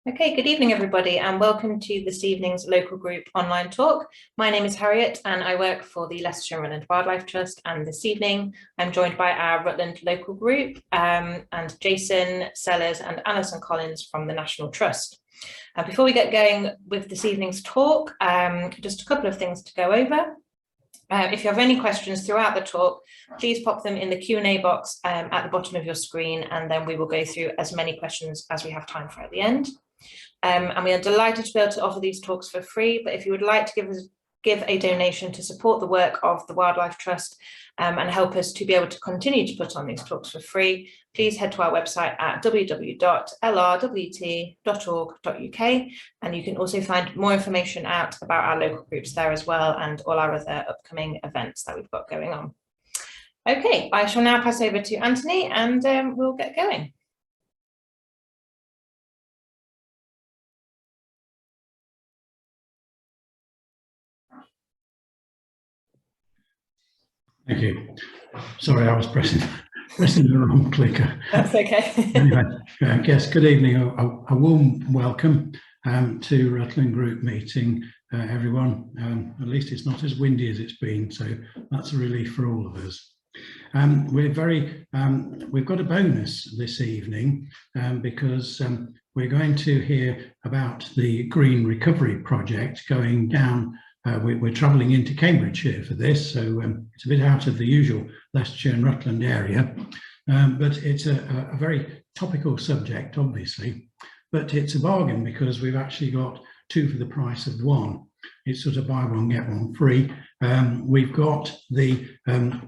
Okay, good evening, everybody, and welcome to this evening's local group online talk. My name is Harriet, and I work for the Leicestershire and Rutland Wildlife Trust. And this evening, I'm joined by our Rutland Local Group and Jason, Sellars, and Alison Collins from the National Trust. Before we get going with this evening's talk, just a couple of things to go over. If you have any questions throughout the talk, please pop them in the Q&A box at the bottom of your screen, and then we will go through as many questions as we have time for at the end. And we are delighted to be able to offer these talks for free, but if you would like to give a donation to support the work of the Wildlife Trust and help us to be able to continue to put on these talks for free, please head to our website at www.lrwt.org.uk, and you can also find more information out about our local groups there as well, and all our other upcoming events that we've got going on. Okay, I shall now pass over to Anthony, and we'll get going. Thank you. Sorry, I was pressing the wrong clicker. That's okay. Anyway, yes, good evening. A warm welcome to Rutland Group meeting, everyone. At least it's not as windy as it's been, so that's a relief for all of us. We've got a bonus this evening because we're going to hear about the Green Recovery Project going down. We're travelling into Cambridgeshire for this, so it's a bit out of the usual Leicestershire and Rutland area, but it's a very topical subject, obviously, but it's a bargain because we've actually got two for the price of one. It's sort of buy one, get one free. We've got the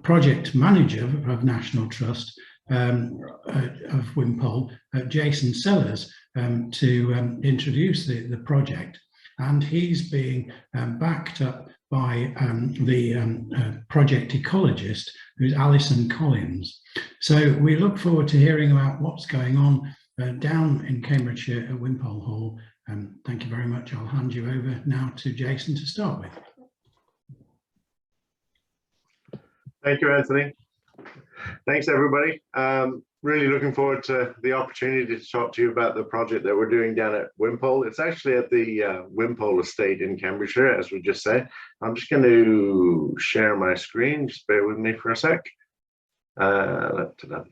project manager of National Trust of Wimpole, Jason Sellars, to introduce the project. And he's being backed up by the project ecologist, who's Alison Collins. So we look forward to hearing about what's going on down in Cambridgeshire at Wimpole Hall. Thank you very much. I'll hand you over now to Jason to start with. Thank you, Anthony. Thanks, everybody. Really looking forward to the opportunity to talk to you about the project that we're doing down at Wimpole. It's actually at the Wimpole Estate in Cambridgeshire, as we just said. I'm just going to share my screen. Just bear with me for a sec. What do we got?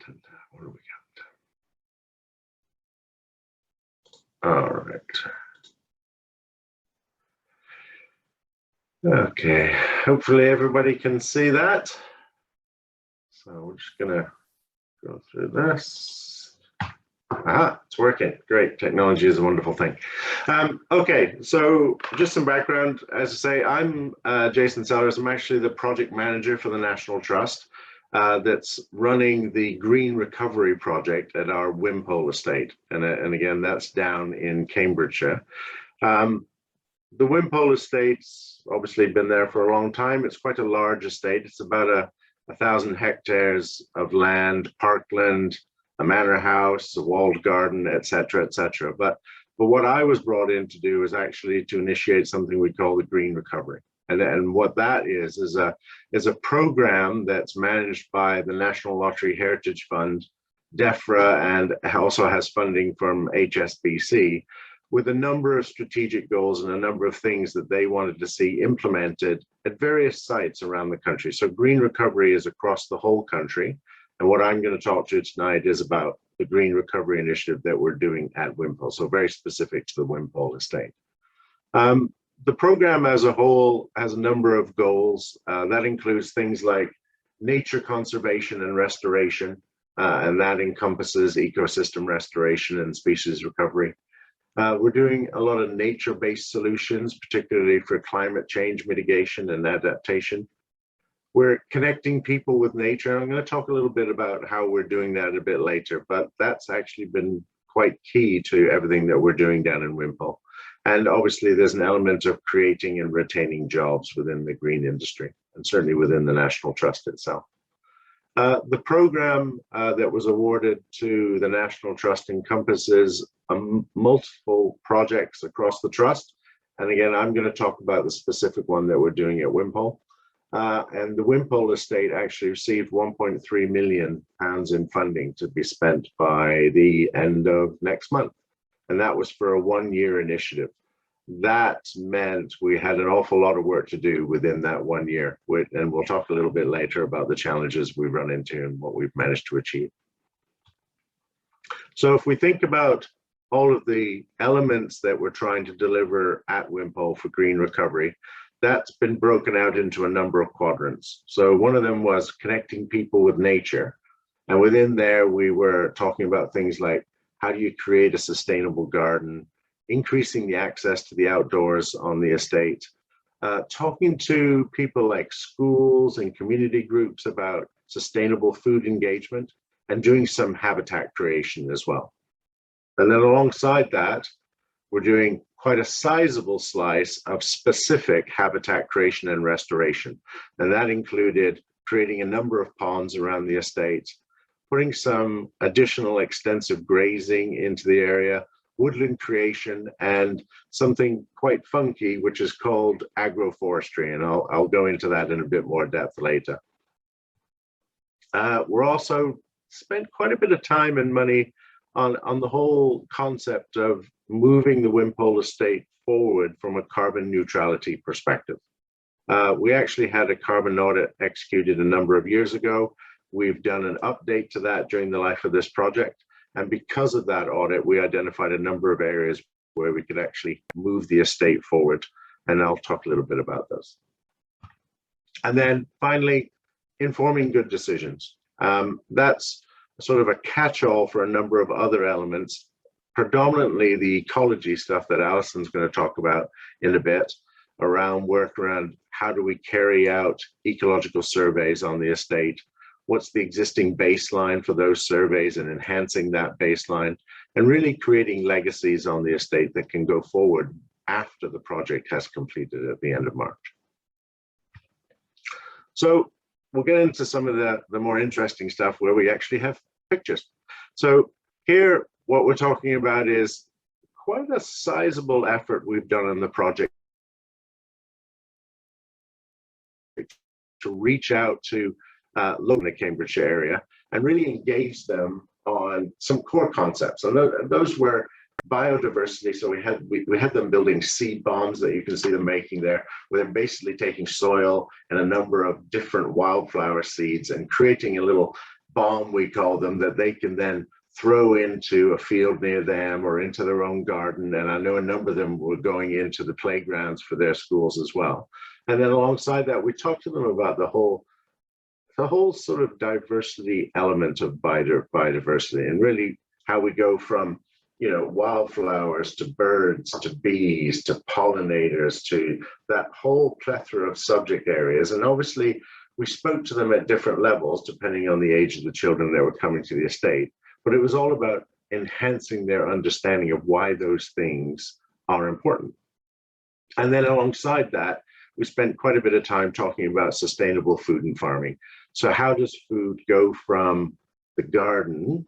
All right. Okay. Hopefully everybody can see that. So we're just going to go through this. It's working. Great. Technology is a wonderful thing. Okay, so just some background. As I say, I'm Jason Sellars. I'm actually the project manager for the National Trust that's running the Green Recovery Project at our Wimpole Estate. And again, that's down in Cambridgeshire. The Wimpole Estate's obviously been there for a long time. It's quite a large estate. It's about 1,000 hectares of land, parkland, a manor house, a walled garden, etc., etc. But what I was brought in to do is actually to initiate something we call the Green Recovery. And what that is a program that's managed by the National Lottery Heritage Fund, DEFRA, and also has funding from HSBC, with a number of strategic goals and a number of things that they wanted to see implemented at various sites around the country. So green recovery is across the whole country. And what I'm going to talk to you tonight is about the Green Recovery Initiative that we're doing at Wimpole, so very specific to the Wimpole Estate. The program as a whole has a number of goals. That includes things like nature conservation and restoration, and that encompasses ecosystem restoration and species recovery. We're doing a lot of nature-based solutions, particularly for climate change mitigation and adaptation. We're connecting people with nature. I'm going to talk a little bit about how we're doing that a bit later, but that's actually been quite key to everything that we're doing down in Wimpole. And obviously there's an element of creating and retaining jobs within the green industry, and certainly within the National Trust itself. The program that was awarded to the National Trust encompasses multiple projects across the Trust. And again, I'm going to talk about the specific one that we're doing at Wimpole. And the Wimpole Estate actually received £1.3 million in funding to be spent by the end of next month. and that was for a 1-year initiative. That meant we had an awful lot of work to do within that 1 year, and we'll talk a little bit later about the challenges we've run into and what we've managed to achieve. So if we think about all of the elements that we're trying to deliver at Wimpole for green recovery, that's been broken out into a number of quadrants. So one of them was connecting people with nature. And within there, we were talking about things like, how do you create a sustainable garden, increasing the access to the outdoors on the estate, talking to people like schools and community groups about sustainable food engagement, and doing some habitat creation as well. And then alongside that, we're doing quite a sizable slice of specific habitat creation and restoration. And that included creating a number of ponds around the estate, putting some additional extensive grazing into the area, woodland creation, and something quite funky, which is called agroforestry. And I'll go into that in a bit more depth later. We're also spent quite a bit of time and money on the whole concept of moving the Wimpole Estate forward from a carbon neutrality perspective. We actually had a carbon audit executed a number of years ago. We've done an update to that during the life of this project. And because of that audit, we identified a number of areas where we could actually move the estate forward. And I'll talk a little bit about those. And then finally, informing good decisions. That's sort of a catch-all for a number of other elements, predominantly the ecology stuff that Alison's going to talk about in a bit, around work around how do we carry out ecological surveys on the estate, what's the existing baseline for those surveys and enhancing that baseline, and really creating legacies on the estate that can go forward after the project has completed at the end of March. So we'll get into some of the more interesting stuff where we actually have pictures. So here, what we're talking about is quite a sizable effort we've done on the project to reach out to local in the Cambridgeshire area and really engage them on some core concepts. And those were biodiversity. So we had them building seed bombs that you can see them making there, where they're basically taking soil and a number of different wildflower seeds and creating a little bomb, we call them, that they can then throw into a field near them or into their own garden. And I know a number of them were going into the playgrounds for their schools as well. And then alongside that, we talked to them about the whole sort of diversity element of biodiversity, and really how we go from, you know, wildflowers to birds to bees to pollinators to that whole plethora of subject areas. And obviously we spoke to them at different levels depending on the age of the children that were coming to the estate, but it was all about enhancing their understanding of why those things are important. And then alongside that, we spent quite a bit of time talking about sustainable food and farming. So how does food go from the garden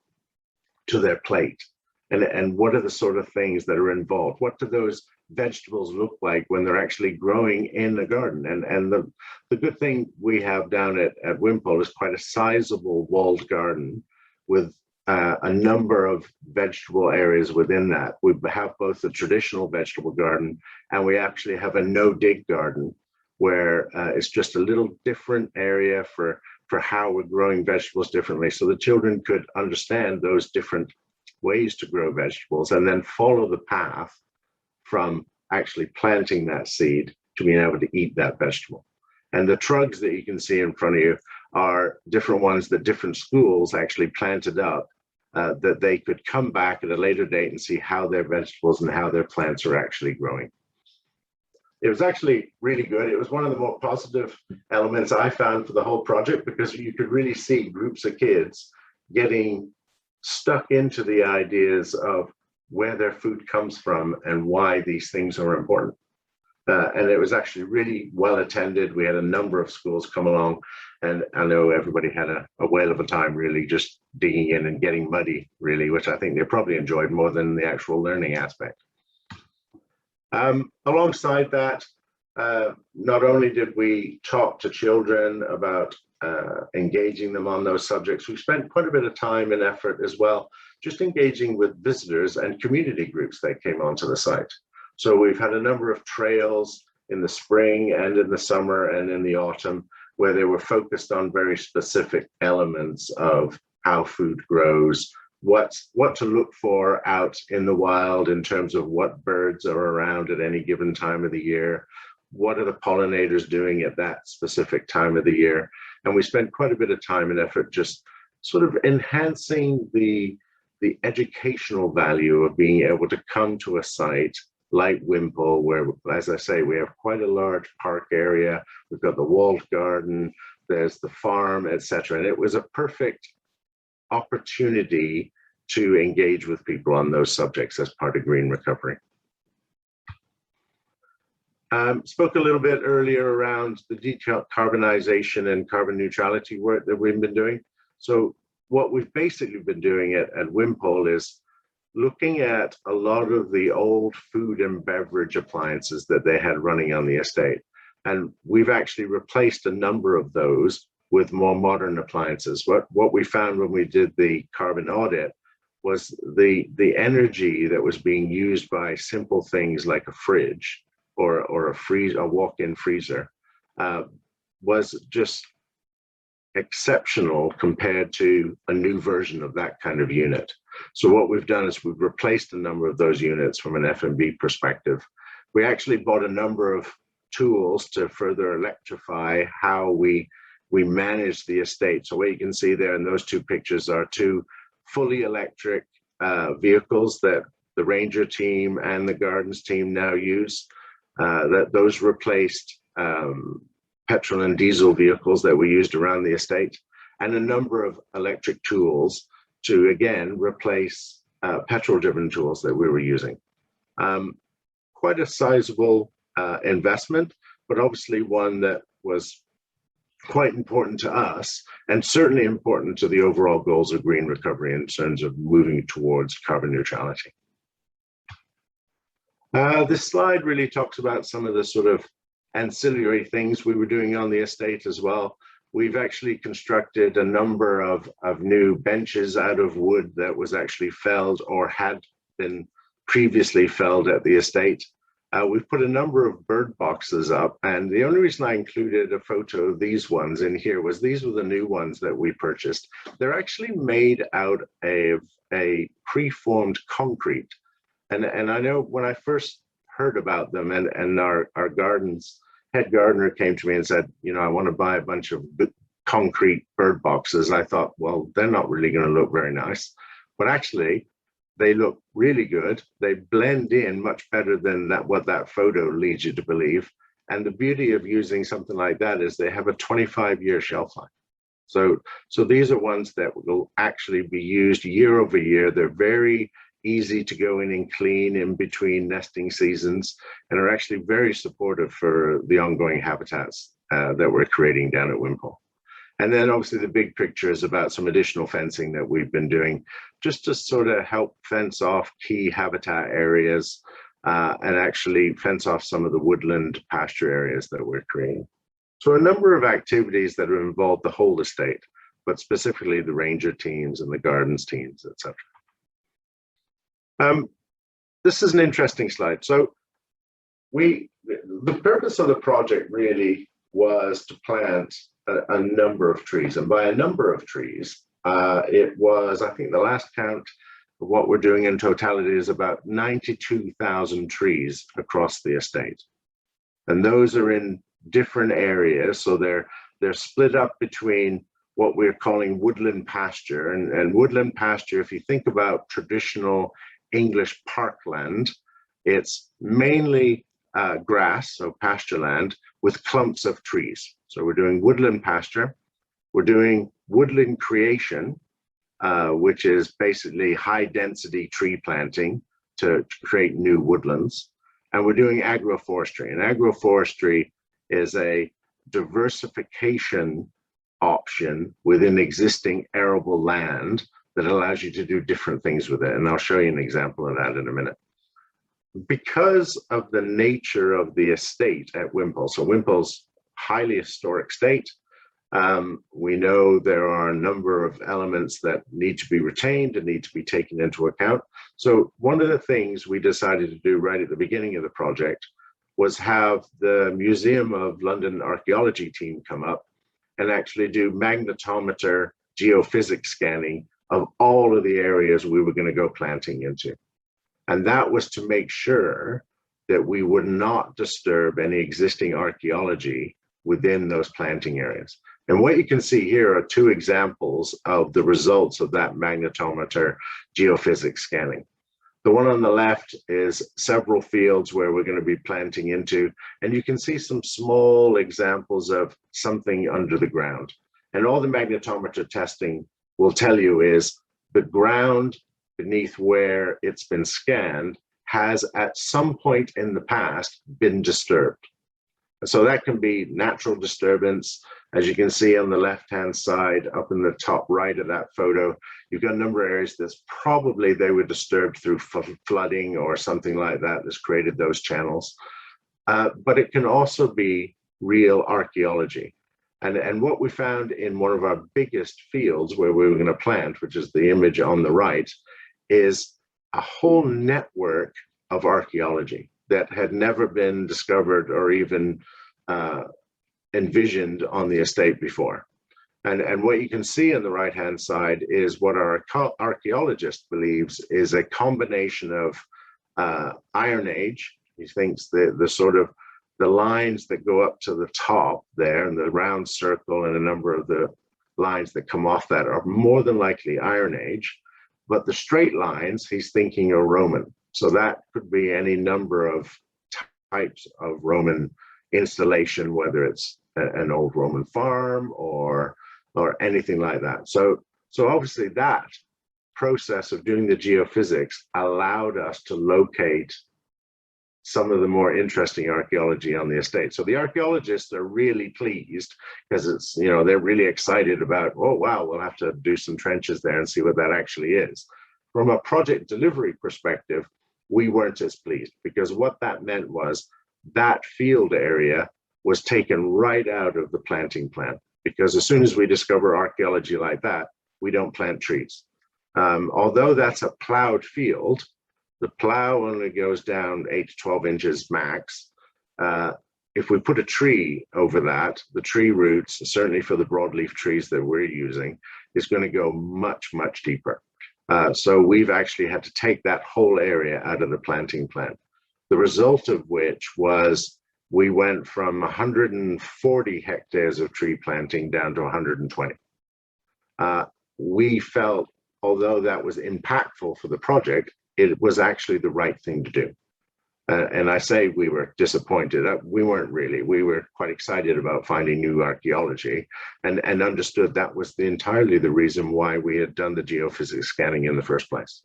to their plate? And what are the sort of things that are involved? What do those vegetables look like when they're actually growing in the garden? And the good thing we have down at Wimpole is quite a sizable walled garden with a number of vegetable areas within that. We have both the traditional vegetable garden, and we actually have a no-dig garden where it's just a little different area for how we're growing vegetables differently. So the children could understand those different ways to grow vegetables and then follow the path from actually planting that seed to being able to eat that vegetable. And the trugs that you can see in front of you are different ones that different schools actually planted up, that they could come back at a later date and see how their vegetables and how their plants are actually growing. It was actually really good. It was one of the more positive elements I found for the whole project, because you could really see groups of kids getting stuck into the ideas of where their food comes from and why these things are important. And it was actually really well attended. We had a number of schools come along, and I know everybody had a whale of a time really just digging in and getting muddy, really, which I think they probably enjoyed more than the actual learning aspect. Alongside that, not only did we talk to children about engaging them on those subjects, we spent quite a bit of time and effort as well just engaging with visitors and community groups that came onto the site. So we've had a number of trails in the spring and in the summer and in the autumn where they were focused on very specific elements of how food grows, what to look for out in the wild in terms of what birds are around at any given time of the year, what are the pollinators doing at that specific time of the year. And we spent quite a bit of time and effort just sort of enhancing the educational value of being able to come to a site like Wimpole, where, as I say, we have quite a large park area. We've got the walled garden, there's the farm, etc. And it was a perfect opportunity to engage with people on those subjects as part of green recovery. Spoke a little bit earlier around the decarbonization and carbon neutrality work that we've been doing. So what we've basically been doing at Wimpole is looking at a lot of the old food and beverage appliances that they had running on the estate. And we've actually replaced a number of those with more modern appliances. What we found when we did the carbon audit was the energy that was being used by simple things like a fridge or a walk-in freezer was just exceptional compared to a new version of that kind of unit. So what we've done is we've replaced a number of those units from an F&B perspective. We actually bought a number of tools to further electrify how we manage the estate. So what you can see there in those two pictures are two fully electric vehicles that the ranger team and the gardens team now use. Those replaced petrol and diesel vehicles that we used around the estate, and a number of electric tools to, again, replace petrol-driven tools that we were using. Quite a sizable investment, but obviously one that was quite important to us and certainly important to the overall goals of green recovery in terms of moving towards carbon neutrality. This slide really talks about some of the sort of ancillary things we were doing on the estate as well. We've actually constructed a number of new benches out of wood that was actually felled or had been previously felled at the estate. We've put a number of bird boxes up, and the only reason I included a photo of these ones in here was these were the new ones that we purchased. They're actually made out of a preformed concrete. And I know when I first heard about them and our garden's head gardener came to me and said, you know, I want to buy a bunch of concrete bird boxes. I thought, well, they're not really going to look very nice. But actually, they look really good. They blend in much better than what that photo leads you to believe. And the beauty of using something like that is they have a 25-year shelf life. So these are ones that will actually be used year over year. They're very easy to go in and clean in between nesting seasons, and are actually very supportive for the ongoing habitats that we're creating down at Wimpole. And then obviously the big picture is about some additional fencing that we've been doing just to sort of help fence off key habitat areas and actually fence off some of the woodland pasture areas that we're creating. So a number of activities that have involved the whole estate, but specifically the ranger teams and the gardens teams, etc. This is an interesting slide. So the purpose of the project really was to plant a number of trees, and by a number of trees, it was, I think the last count of what we're doing in totality is about 92,000 trees across the estate. And those are in different areas, so they're split up between what we're calling woodland pasture. And woodland pasture, if you think about traditional English parkland, it's mainly grass, so pasture land, with clumps of trees. So we're doing woodland pasture, we're doing woodland creation, which is basically high density tree planting to create new woodlands. And we're doing agroforestry. And agroforestry is a diversification option within existing arable land that allows you to do different things with it. And I'll show you an example of that in a minute. Because of the nature of the estate at Wimpole, so Wimpole's highly historic estate, We know there are a number of elements that need to be retained and need to be taken into account. So one of the things we decided to do right at the beginning of the project was have the Museum of London Archaeology team come up and actually do magnetometer geophysics scanning of all of the areas we were going to go planting into. And that was to make sure that we would not disturb any existing archaeology within those planting areas. And what you can see here are two examples of the results of that magnetometer geophysics scanning. The one on the left is several fields where we're going to be planting into, and you can see some small examples of something under the ground. And all the magnetometer testing will tell you is the ground beneath where it's been scanned has at some point in the past been disturbed. So that can be natural disturbance. As you can see on the left-hand side, up in the top right of that photo, you've got a number of areas that's probably they were disturbed through flooding or something like that that's created those channels. But it can also be real archaeology. And what we found in one of our biggest fields where we were going to plant, which is the image on the right, is a whole network of archaeology that had never been discovered or even envisioned on the estate before. And what you can see on the right-hand side is what our archaeologist believes is a combination of Iron Age. He thinks the sort of the lines that go up to the top there and the round circle and a number of the lines that come off that are more than likely Iron Age, but the straight lines he's thinking are Roman. So that could be any number of types of Roman installation, whether it's an old Roman farm or anything like that. So obviously that process of doing the geophysics allowed us to locate some of the more interesting archaeology on the estate. So the archaeologists are really pleased because it's, you know, they're really excited about, oh, wow, we'll have to do some trenches there and see what that actually is. From a project delivery perspective, we weren't as pleased because what that meant was that field area was taken right out of the planting plan, because as soon as we discover archaeology like that, we don't plant trees. Although that's a plowed field, the plow only goes down 8 to 12 inches max. If we put a tree over that, the tree roots, certainly for the broadleaf trees that we're using, is going to go much, much deeper. So we've actually had to take that whole area out of the planting plan. The result of which was we went from 140 hectares of tree planting down to 120. We felt, although that was impactful for the project, it was actually the right thing to do. And I say we were disappointed. We weren't really. We were quite excited about finding new archaeology and understood that was entirely the reason why we had done the geophysics scanning in the first place,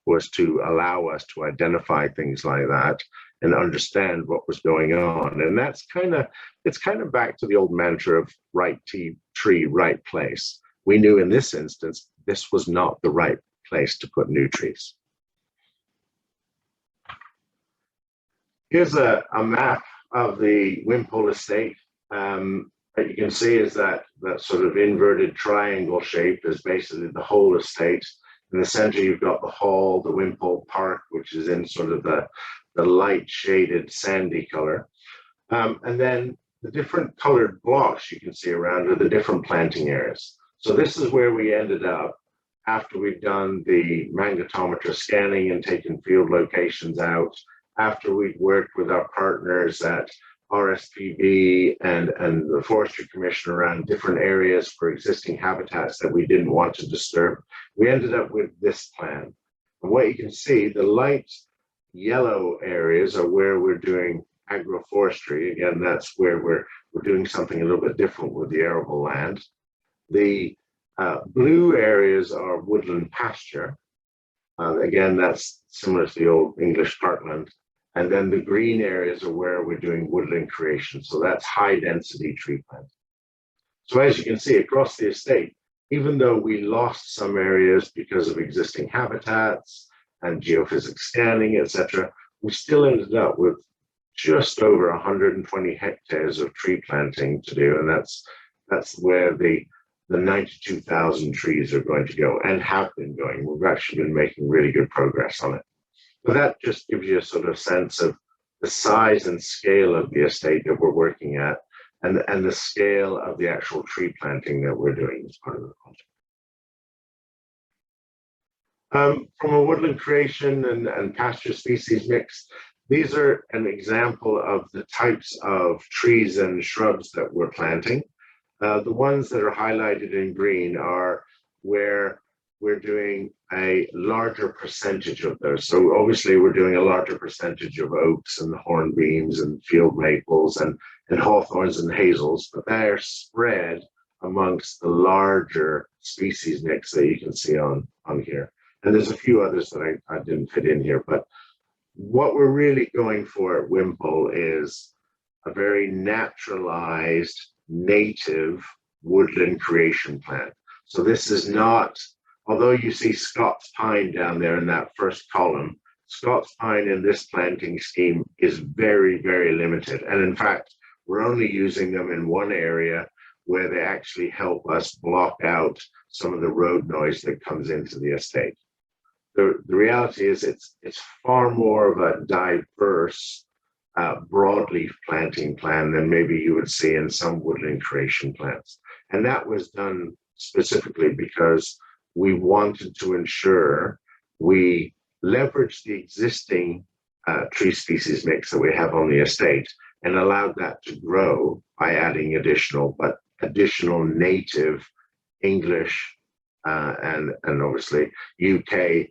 was to allow us to identify things like that and understand what was going on. And that's it's kind of back to the old mantra of right tree, right place. We knew in this instance, this was not the right place to put new trees. Here's a map of the Wimpole Estate. What you can see is that sort of inverted triangle shape is basically the whole estate. In the center, you've got the hall, the Wimpole Park, which is in sort of the light shaded sandy color. And then the different colored blocks you can see around are the different planting areas. So this is where we ended up after we've done the magnetometer scanning and taken field locations out, after we've worked with our partners at RSPB and the Forestry Commission around different areas for existing habitats that we didn't want to disturb. We ended up with this plan. And what you can see, the light yellow areas are where we're doing agroforestry. Again, that's where we're doing something a little bit different with the arable land. The blue areas are woodland pasture. Again, that's similar to the old English parkland. And then the green areas are where we're doing woodland creation. So that's high density tree planting. So as you can see across the estate, even though we lost some areas because of existing habitats and geophysics scanning, etc., we still ended up with just over 120 hectares of tree planting to do. And that's That's where the 92,000 trees are going to go and have been going. We've actually been making really good progress on it. But that just gives you a sort of sense of the size and scale of the estate that we're working at, and the scale of the actual tree planting that we're doing as part of the project. From a woodland creation and pasture species mix, these are an example of the types of trees and shrubs that we're planting. The ones that are highlighted in green are where we're doing a larger percentage of those. So obviously we're doing a larger percentage of oaks and hornbeams and field maples and hawthorns and hazels, but they're spread amongst the larger species mix that you can see on here. And there's a few others that I didn't fit in here, but what we're really going for at Wimpole is a very naturalized, native woodland creation plan. So this is not, although you see Scots pine down there in that first column, Scots pine in this planting scheme is very, very limited. And in fact, we're only using them in one area where they actually help us block out some of the road noise that comes into the estate. The reality is it's far more of a diverse broadleaf planting plan than maybe you would see in some woodland creation plans. And that was done specifically because we wanted to ensure we leverage the existing tree species mix that we have on the estate and allowed that to grow by adding additional native English and obviously UK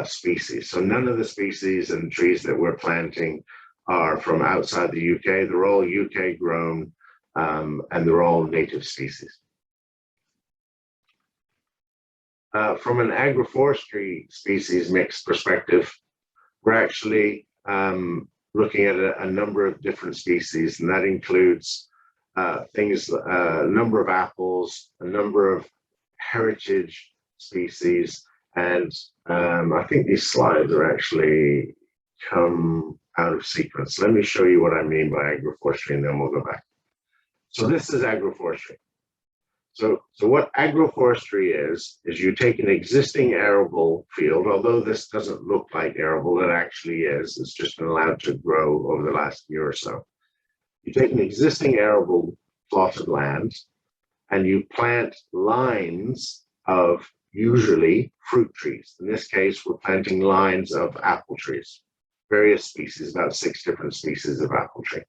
species. So none of the species and trees that we're planting are from outside the UK. They're all UK grown and they're all native species. From an agroforestry species mix perspective, we're actually looking at a number of different species, and that includes a number of apples, a number of heritage species, and I think these slides are actually come out of sequence. Let me show you what I mean by agroforestry, and then we'll go back. So this is agroforestry. So what agroforestry is you take an existing arable field, although this doesn't look like arable, it actually is. It's just been allowed to grow over the last year or so. You take an existing arable plot of land and you plant lines of usually fruit trees. In this case, we're planting lines of apple trees, various species, about 6 different species of apple tree.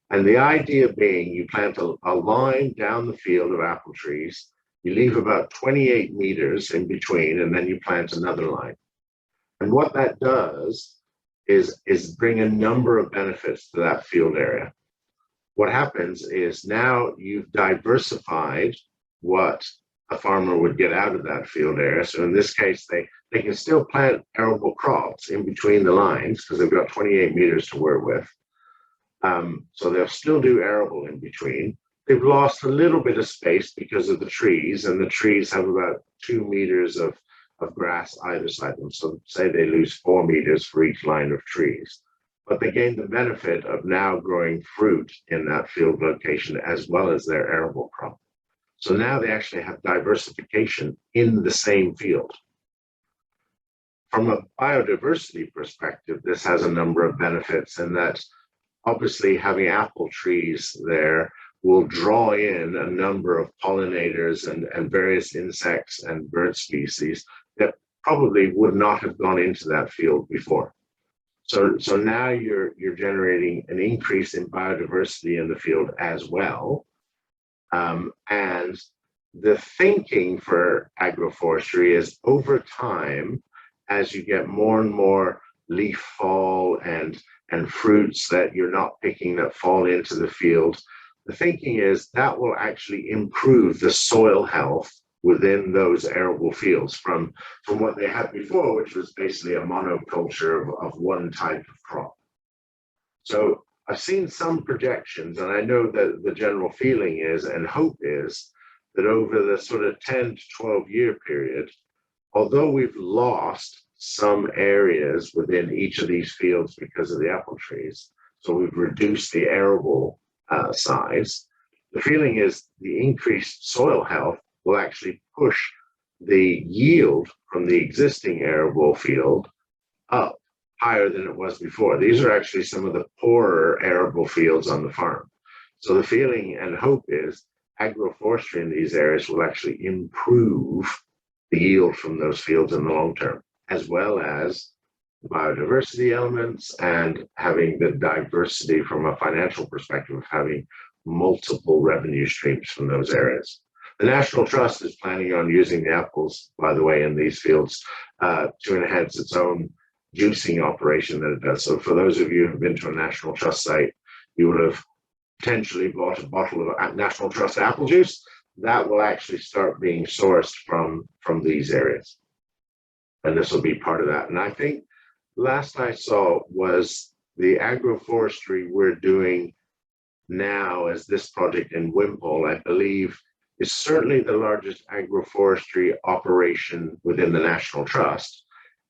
And the idea being you plant a line down the field of apple trees, you leave about 28 meters in between, and then you plant another line. And what that does is bring a number of benefits to that field area. What happens is now you've diversified what a farmer would get out of that field area. So in this case, they can still plant arable crops in between the lines because they've got 28 meters to work with. So they'll still do arable in between. They've lost a little bit of space because of the trees, and the trees have about 2 meters of grass either side of them. So say they lose 4 meters for each line of trees, but they gain the benefit of now growing fruit in that field location as well as their arable crop. So now they actually have diversification in the same field. From a biodiversity perspective, this has a number of benefits, in that obviously having apple trees there will draw in a number of pollinators and various insects and bird species that probably would not have gone into that field before. So now you're generating an increase in biodiversity in the field as well. And the thinking for agroforestry is over time, as you get more and more leaf fall and fruits that you're not picking that fall into the field, the thinking is that will actually improve the soil health within those arable fields from what they had before, which was basically a monoculture of one type of crop. So I've seen some projections, and I know that the general feeling is and hope is that over the sort of 10 to 12 year period, although we've lost some areas within each of these fields because of the apple trees, so we've reduced the arable size, the feeling is the increased soil health will actually push the yield from the existing arable field up higher than it was before. These are actually some of the poorer arable fields on the farm. So the feeling and hope is agroforestry in these areas will actually improve the yield from those fields in the long term, as well as the biodiversity elements and having the diversity from a financial perspective of having multiple revenue streams from those areas. The National Trust is planning on using the apples, by the way, in these fields to enhance its own juicing operation that it does. So for those of you who have been to a National Trust site, you would have potentially bought a bottle of National Trust apple juice that will actually start being sourced from these areas. And this will be part of that. And I think last I saw was the agroforestry we're doing now as this project in Wimpole, I believe, is certainly the largest agroforestry operation within the National Trust.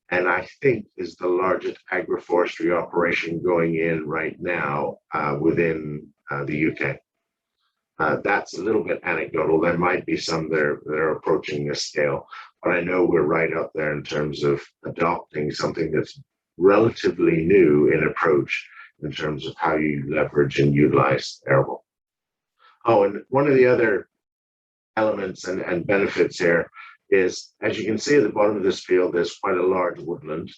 And I think is the largest agroforestry operation going in right now within the UK. That's a little bit anecdotal. There might be some that are approaching this scale, but I know we're right up there in terms of adopting something that's relatively new in approach in terms of how you leverage and utilize arable. Oh, and one of the other elements and benefits here is, as you can see at the bottom of this field, there's quite a large woodland.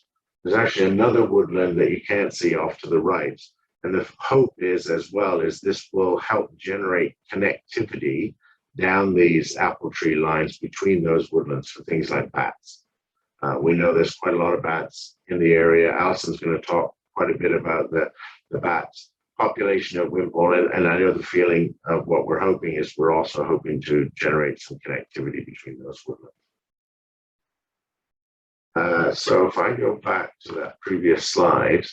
There's actually another woodland that you can't see off to the right. And the hope is, as well, is this will help generate connectivity down these apple tree lines between those woodlands for things like bats. We know there's quite a lot of bats in the area. Alison's going to talk quite a bit about the bats population at Wimpole, and I know the feeling of what we're hoping is we're also hoping to generate some connectivity between those woodlands. So if I go back to that previous slide,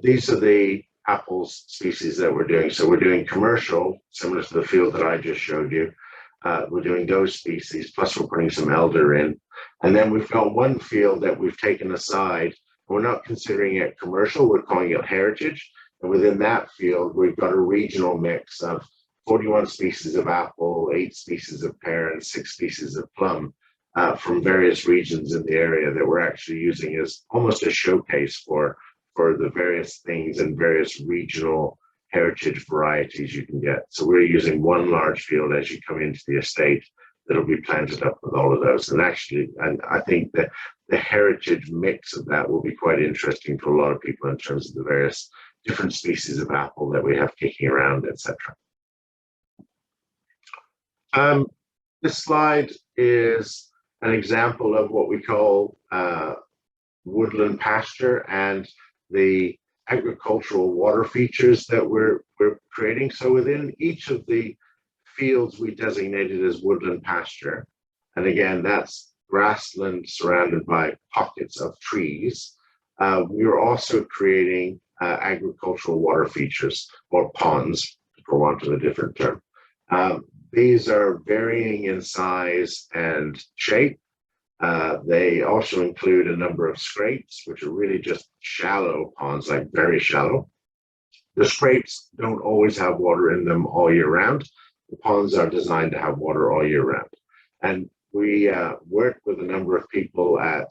these are the apples species that we're doing. So we're doing commercial, similar to the field that I just showed you. We're doing those species, plus we're putting some elder in. And then we've got one field that we've taken aside. We're not considering it commercial, we're calling it heritage. And within that field, we've got a regional mix of 41 species of apple, 8 species of pear, and 6 species of plum from various regions in the area that we're actually using as almost a showcase for the various things and various regional heritage varieties you can get. So we're using one large field as you come into the estate that'll be planted up with all of those. And actually, I think that the heritage mix of that will be quite interesting to a lot of people in terms of the various different species of apple that we have kicking around, etc. This slide is an example of what we call woodland pasture and the agricultural water features that we're creating. So within each of the fields we designated as woodland pasture, and again, that's grassland surrounded by pockets of trees. We are also creating agricultural water features, or ponds, for want of a different term. These are varying in size and shape. They also include a number of scrapes, which are really just shallow ponds, like very shallow. The scrapes don't always have water in them all year round. The ponds are designed to have water all year round. And we work with a number of people at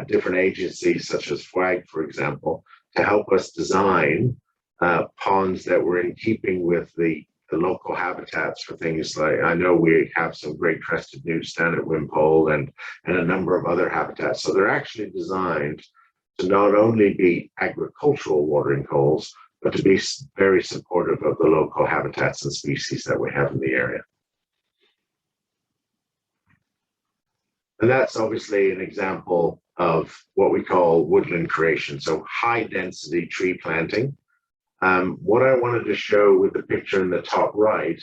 different agencies, such as FWAG, for example, to help us design ponds that were in keeping with the local habitats for things like, I know we have some great crested newts down at Wimpole and a number of other habitats. So they're actually designed to not only be agricultural watering holes, but to be very supportive of the local habitats and species that we have in the area. And that's obviously an example of what we call woodland creation, so high density tree planting. What I wanted to show with the picture in the top right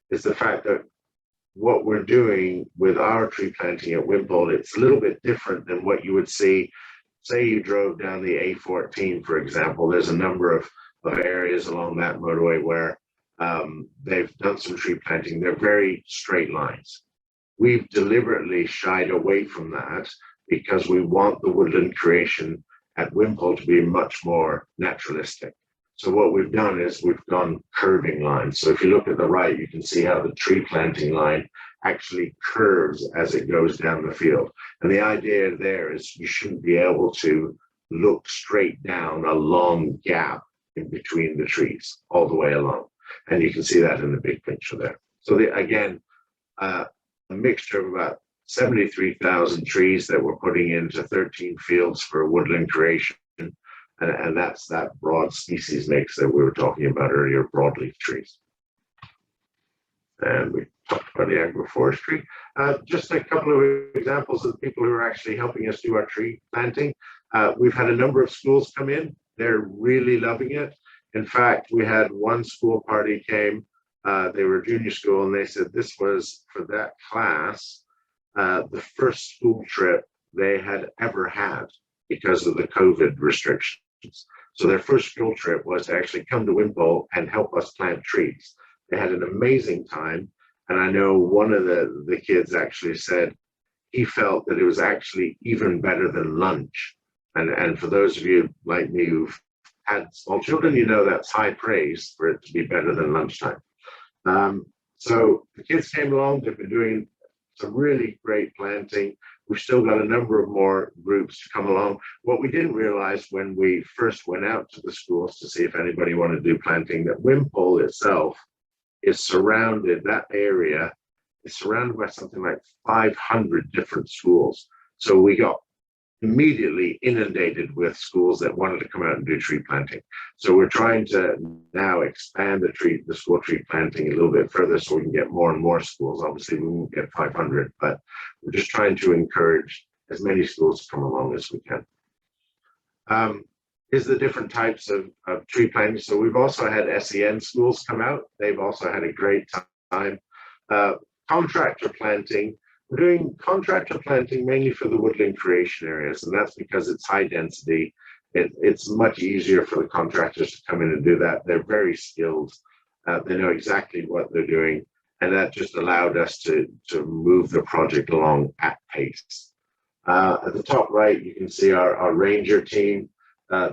is the fact that what we're doing with our tree planting at Wimpole, it's a little bit different than what you would see. Say you drove down the A14, for example, there's a number of areas along that motorway where they've done some tree planting. They're very straight lines. We've deliberately shied away from that because we want the woodland creation at Wimpole to be much more naturalistic. So what we've done is we've gone curving lines. So if you look at the right, you can see how the tree planting line actually curves as it goes down the field. And the idea there is you shouldn't be able to look straight down a long gap in between the trees all the way along. And you can see that in the big picture there. So again, a mixture of about 73,000 trees that we're putting into 13 fields for woodland creation. And that's that broad species mix that we were talking about earlier, broadleaf trees. And we talked about the agroforestry. Just a couple of examples of people who are actually helping us do our tree planting. We've had a number of schools come in. They're really loving it. In fact, we had one school party came, they were a junior school, and they said this was, for that class, the first school trip they had ever had because of the COVID restrictions. So their first school trip was to actually come to Wimpole and help us plant trees. They had an amazing time. And I know one of the kids actually said he felt that it was actually even better than lunch. And for those of you like me who've had small children, you know that's high praise for it to be better than lunchtime. So the kids came along, they've been doing some really great planting. We've still got a number of more groups to come along. What we didn't realize when we first went out to the schools to see if anybody wanted to do planting, that Wimpole itself is surrounded, that area is surrounded by something like 500 different schools. So we got immediately inundated with schools that wanted to come out and do tree planting. So we're trying to now expand the school tree planting a little bit further so we can get more and more schools. Obviously we won't get 500, but we're just trying to encourage as many schools to come along as we can. Is the different types of tree planting. So we've also had SEN schools come out. They've also had a great time. Contractor planting. We're doing contractor planting mainly for the woodland creation areas, and that's because it's high density. It's much easier for the contractors to come in and do that. They're very skilled. They know exactly what they're doing, and that just allowed us to move the project along at pace. At the top right, you can see our ranger team.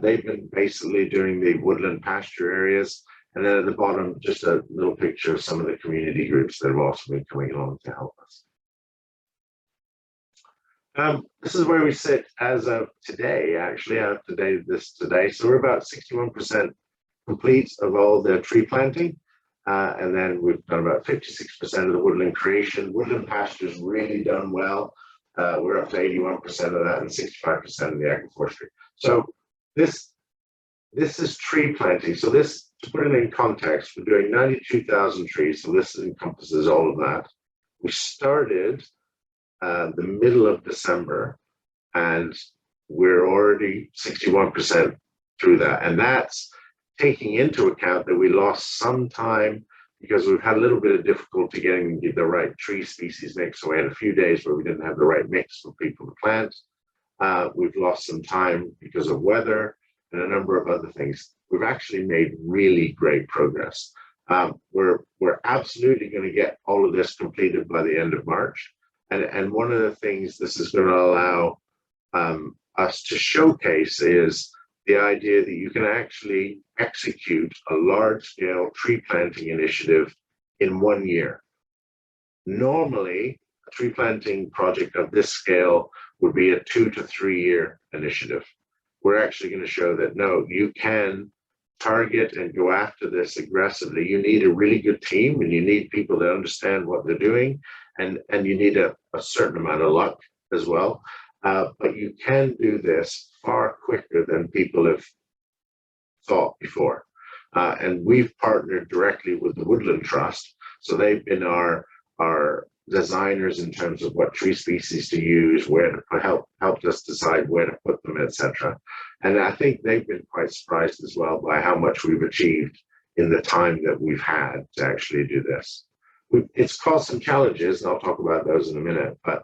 They've been basically doing the woodland pasture areas. And then at the bottom, just a little picture of some of the community groups that have also been coming along to help us. This is where we sit as of today, actually, today. So we're about 61% complete of all the tree planting. And then we've done about 56% of the woodland creation. Woodland pasture's really done well. We're up to 81% of that and 65% of the agroforestry. So this is tree planting. So this, to put it in context, we're doing 92,000 trees. So this encompasses all of that. We started the middle of December, and we're already 61% through that. And that's taking into account that we lost some time because we've had a little bit of difficulty getting the right tree species mix. So we had a few days where we didn't have the right mix for people to plant. We've lost some time because of weather and a number of other things. We've actually made really great progress. We're absolutely going to get all of this completed by the end of March. And one of the things this is going to allow us to showcase is the idea that you can actually execute a large-scale tree planting initiative in 1 year. Normally, a tree planting project of this scale would be a 2 to 3 year initiative. We're actually going to show that, no, you can target and go after this aggressively. You need a really good team, and you need people that understand what they're doing, and you need a certain amount of luck as well. But you can do this far quicker than people have thought before. And we've partnered directly with the Woodland Trust. So they've been our designers in terms of what tree species to use, where to helped us decide where to put them, etc. And I think they've been quite surprised as well by how much we've achieved in the time that we've had to actually do this. It's caused some challenges, and I'll talk about those in a minute, but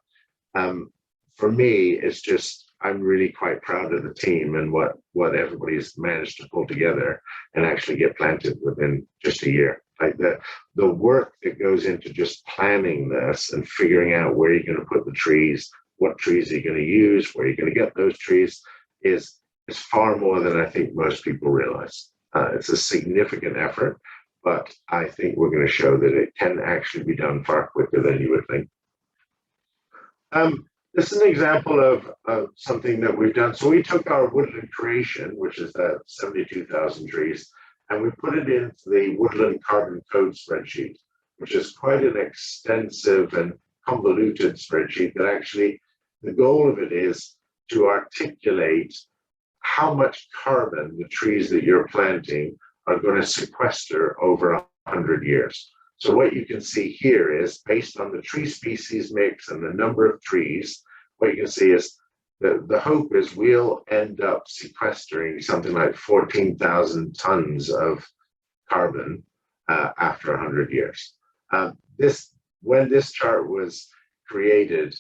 for me, it's just, I'm really quite proud of the team and what everybody's managed to pull together and actually get planted within just a year. Like the work that goes into just planning this and figuring out where you're going to put the trees, what trees are you going to use, where you're going to get those trees is far more than I think most people realize. It's a significant effort, but I think we're going to show that it can actually be done far quicker than you would think. This is an example of something that we've done. So we took our woodland creation, which is that 72,000 trees, and we put it into the Woodland Carbon Code spreadsheet, which is quite an extensive and convoluted spreadsheet that actually, the goal of it is to articulate how much carbon the trees that you're planting are going to sequester over 100 years. So what you can see here is, based on the tree species mix and the number of trees, what you can see is the hope is we'll end up sequestering something like 14,000 tons of carbon after 100 years. When this chart was created,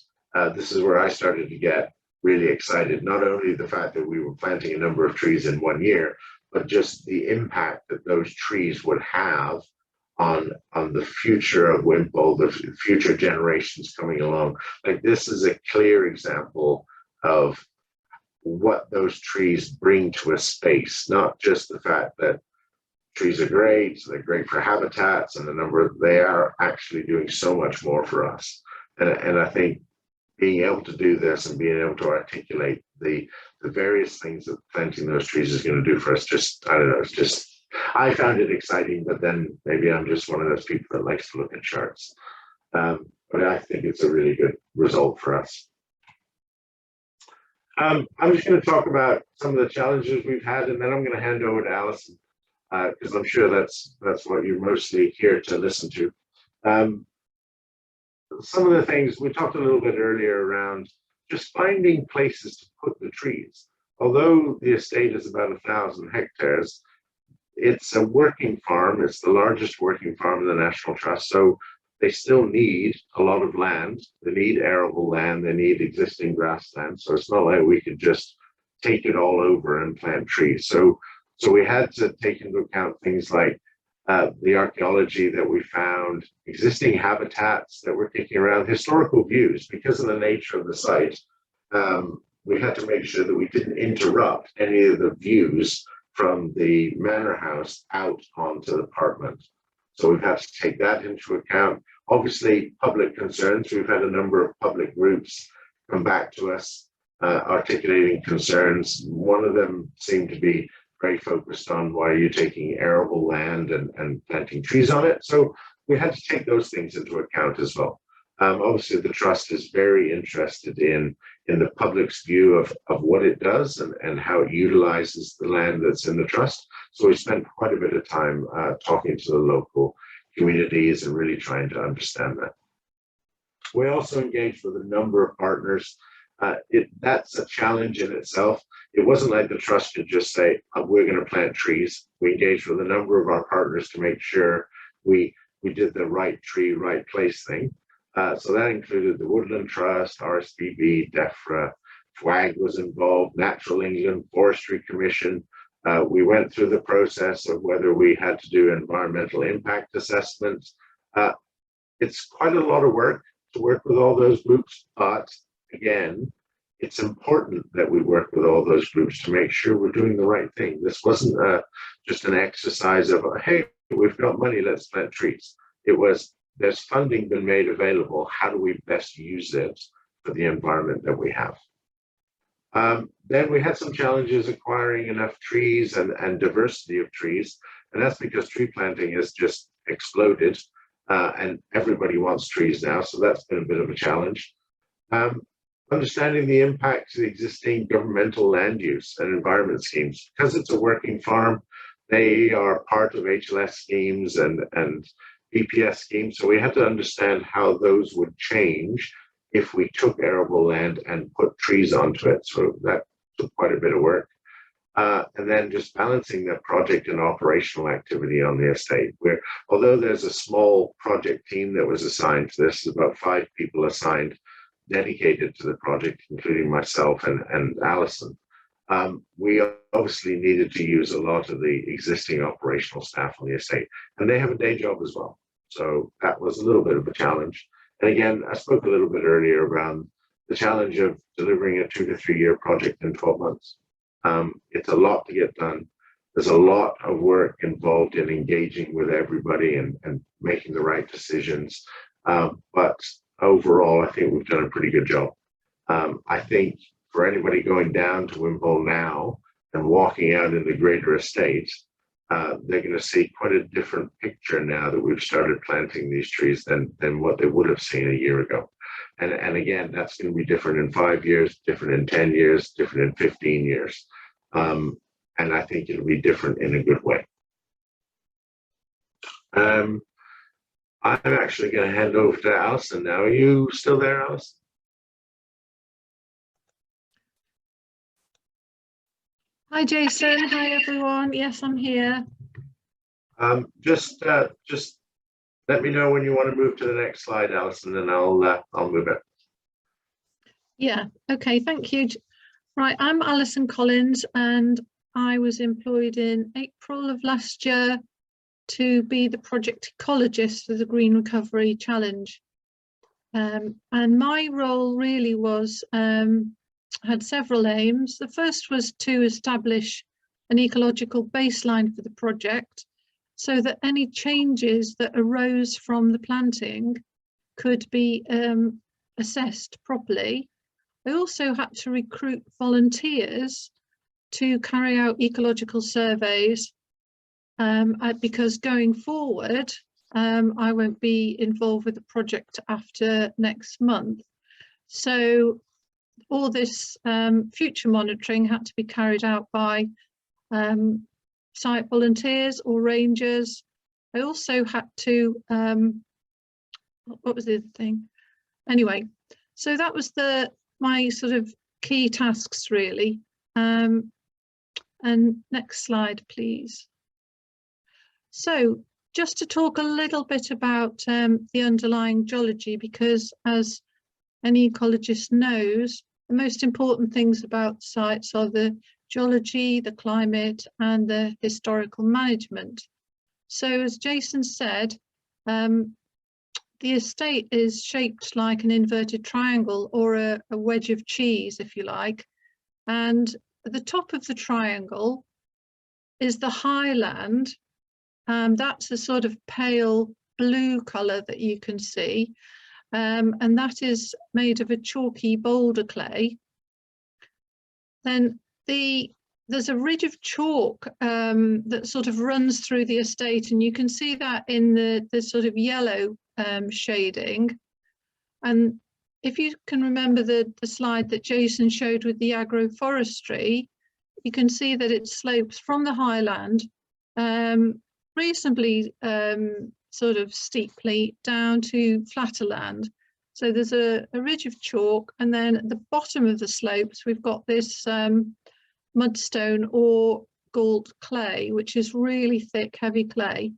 this is where I started to get really excited. Not only the fact that we were planting a number of trees in 1 year, but just the impact that those trees would have on the future of Wimpole, the future generations coming along. Like, this is a clear example of what those trees bring to a space, not just the fact that trees are great, they're great for habitats, and they are actually doing so much more for us. And I think being able to do this and being able to articulate the various things that planting those trees is going to do for us, I don't know, I found it exciting, but then maybe I'm just one of those people that likes to look at charts. But I think it's a really good result for us. I'm just going to talk about some of the challenges we've had, and then I'm going to hand over to Alison, because I'm sure that's what you're mostly here to listen to. Some of the things we talked a little bit earlier around just finding places to put the trees. Although the estate is about 1,000 hectares, it's a working farm. It's the largest working farm in the National Trust. So they still need a lot of land. They need arable land. They need existing grassland. So it's not like we could just take it all over and plant trees. So we had to take into account things like the archaeology that we found, existing habitats that were kicking around, historical views. Because of the nature of the site, we had to make sure that we didn't interrupt any of the views from the manor house out onto the apartment. So we've had to take that into account. Obviously, public concerns. We've had a number of public groups come back to us articulating concerns. One of them seemed to be very focused on, why are you taking arable land and planting trees on it? So we had to take those things into account as well. Obviously, the Trust is very interested in the public's view of what it does and how it utilizes the land that's in the Trust. So we spent quite a bit of time talking to the local communities and really trying to understand that. We also engaged with a number of partners. That's a challenge in itself. It wasn't like the Trust could just say, we're going to plant trees. We engaged with a number of our partners to make sure we did the right tree, right place thing. So that included the Woodland Trust, RSPB, DEFRA, FWAG was involved, Natural England, Forestry Commission. We went through the process of whether we had to do environmental impact assessments. It's quite a lot of work to work with all those groups, but again, it's important that we work with all those groups to make sure we're doing the right thing. This wasn't just an exercise of, hey, we've got money, let's plant trees. It was, there's funding been made available. How do we best use it for the environment that we have? Then we had some challenges acquiring enough trees and diversity of trees. And that's because tree planting has just exploded and everybody wants trees now. So that's been a bit of a challenge. Understanding the impact of the existing governmental land use and environment schemes. Because it's a working farm, they are part of HLS schemes and BPS schemes. So we had to understand how those would change if we took arable land and put trees onto it. So that took quite a bit of work. And then just balancing the project and operational activity on the estate, where although there's a small project team that was assigned to this, about 5 people assigned dedicated to the project, including myself and Alison. We obviously needed to use a lot of the existing operational staff on the estate, and they have a day job as well. So that was a little bit of a challenge. And again, I spoke a little bit earlier around the challenge of delivering a 2 to 3 year project in 12 months. It's a lot to get done. there's a lot of work involved in engaging with everybody and making the right decisions. But overall, I think we've done a pretty good job. I think for anybody going down to Wimpole now and walking out in the greater estate, they're going to see quite a different picture now that we've started planting these trees than what they would have seen a year ago. And again, that's going to be different in 5 years, different in 10 years, different in 15 years. And I think it'll be different in a good way. I'm actually going to hand over to Alison now. Are you still there, Alison? Hi, Jason. Hi, everyone. Yes, I'm here. Just let me know when you want to move to the next slide, Alison, and I'll move it. Yeah. Okay. Thank you. Right. I'm Alison Collins, and I was employed in April of last year to be the project ecologist for the Green Recovery Challenge. And my role really was had several aims. The first was to establish an ecological baseline for the project so that any changes that arose from the planting could be assessed properly. I also had to recruit volunteers to carry out ecological surveys because going forward, I won't be involved with the project after next month. So all this future monitoring had to be carried out by site volunteers or rangers. I also had to, what was the other thing? Anyway, so that was my sort of key tasks really. And next slide, please. So just to talk a little bit about the underlying geology, because as any ecologist knows, the most important things about sites are the geology, the climate, and the historical management. So as Jason said, the estate is shaped like an inverted triangle or a wedge of cheese, if you like. And at the top of the triangle is the highland. That's a sort of pale blue colour that you can see. And that is made of a chalky boulder clay. Then there's a ridge of chalk that sort of runs through the estate, and you can see that in the sort of yellow shading. And if you can remember the slide that Jason showed with the agroforestry, you can see that it slopes from the highland reasonably sort of steeply down to flatter land. So there's a ridge of chalk, and then at the bottom of the slopes we've got this mudstone or galt clay, which is really thick, heavy clay.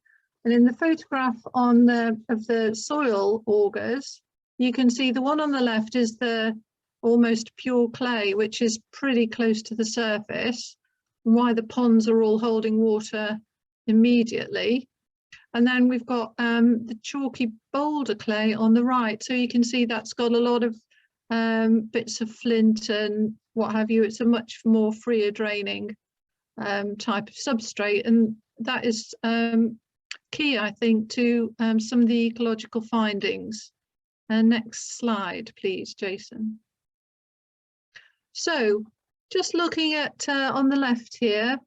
And in the photograph of the soil augurs, you can see the one on the left is the almost pure clay, which is pretty close to the surface, and why the ponds are all holding water immediately. And then we've got the chalky boulder clay on the right. So you can see that's got a lot of bits of flint and what have you. It's a much more freer draining type of substrate. And that is key, I think, to some of the ecological findings. Next slide, please, Jason. So just looking at on the left here,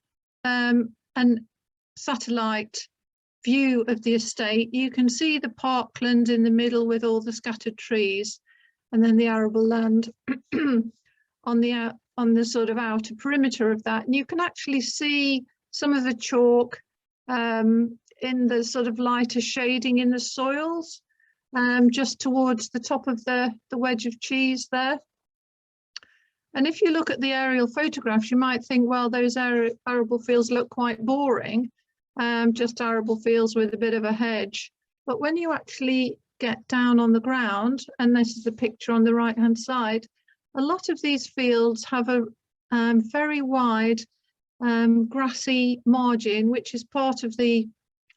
an satellite view of the estate, you can see the parkland in the middle with all the scattered trees, and then the arable land on the sort of outer perimeter of that. And you can actually see some of the chalk in the sort of lighter shading in the soils, just towards the top of the wedge of cheese there. And if you look at the aerial photographs, you might think, well, those arable fields look quite boring. Just arable fields with a bit of a hedge. But when you actually get down on the ground, and this is a picture on the right hand side, a lot of these fields have a very wide grassy margin, which is part of the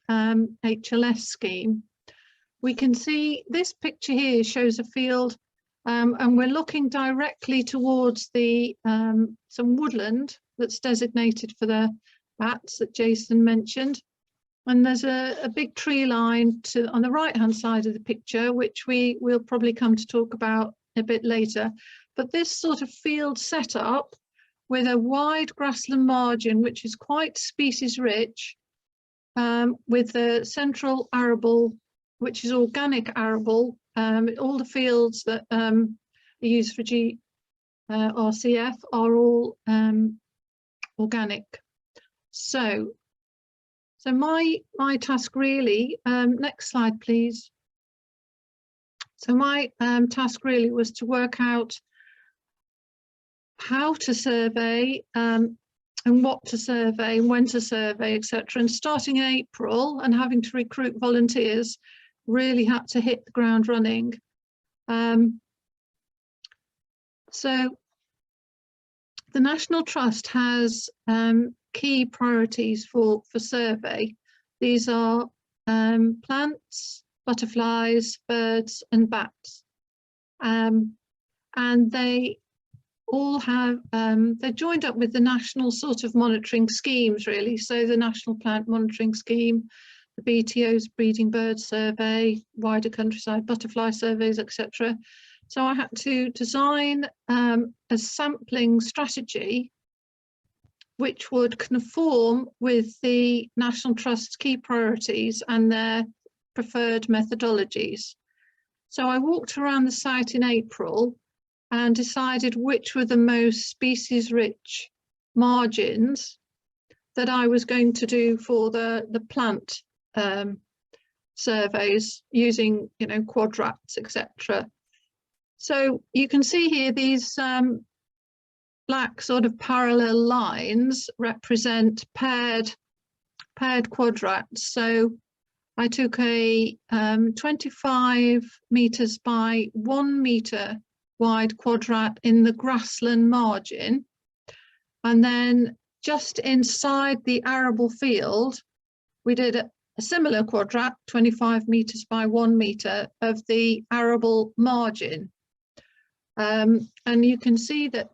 HLS scheme. We can see this picture here shows a field, and we're looking directly towards the some woodland that's designated for the bats that Jason mentioned. And there's a big tree line on the right hand side of the picture, which we'll probably come to talk about a bit later. But this sort of field setup with a wide grassland margin, which is quite species rich, with the central arable, which is organic arable. All the fields that are used for RCF are all organic. So my task really, next slide please. So my task really was to work out how to survey and what to survey and when to survey, etc. And starting in April and having to recruit volunteers, really had to hit the ground running. So the National Trust has key priorities for survey. These are plants, butterflies, birds and bats. And they all have, they're joined up with the national sort of monitoring schemes really. So the National Plant Monitoring Scheme, the BTO's Breeding Bird Survey, wider countryside butterfly surveys, etc. So I had to design a sampling strategy which would conform with the National Trust's key priorities and their preferred methodologies. So I walked around the site in April and decided which were the most species-rich margins that I was going to do for the plant surveys using, you know, quadrats, etc. So you can see here these black sort of parallel lines represent paired quadrats. So I took a 25 meters by 1 meter wide quadrat in the grassland margin, and then just inside the arable field we did a similar quadrat, 25 meters by 1 meter of the arable margin. And you can see that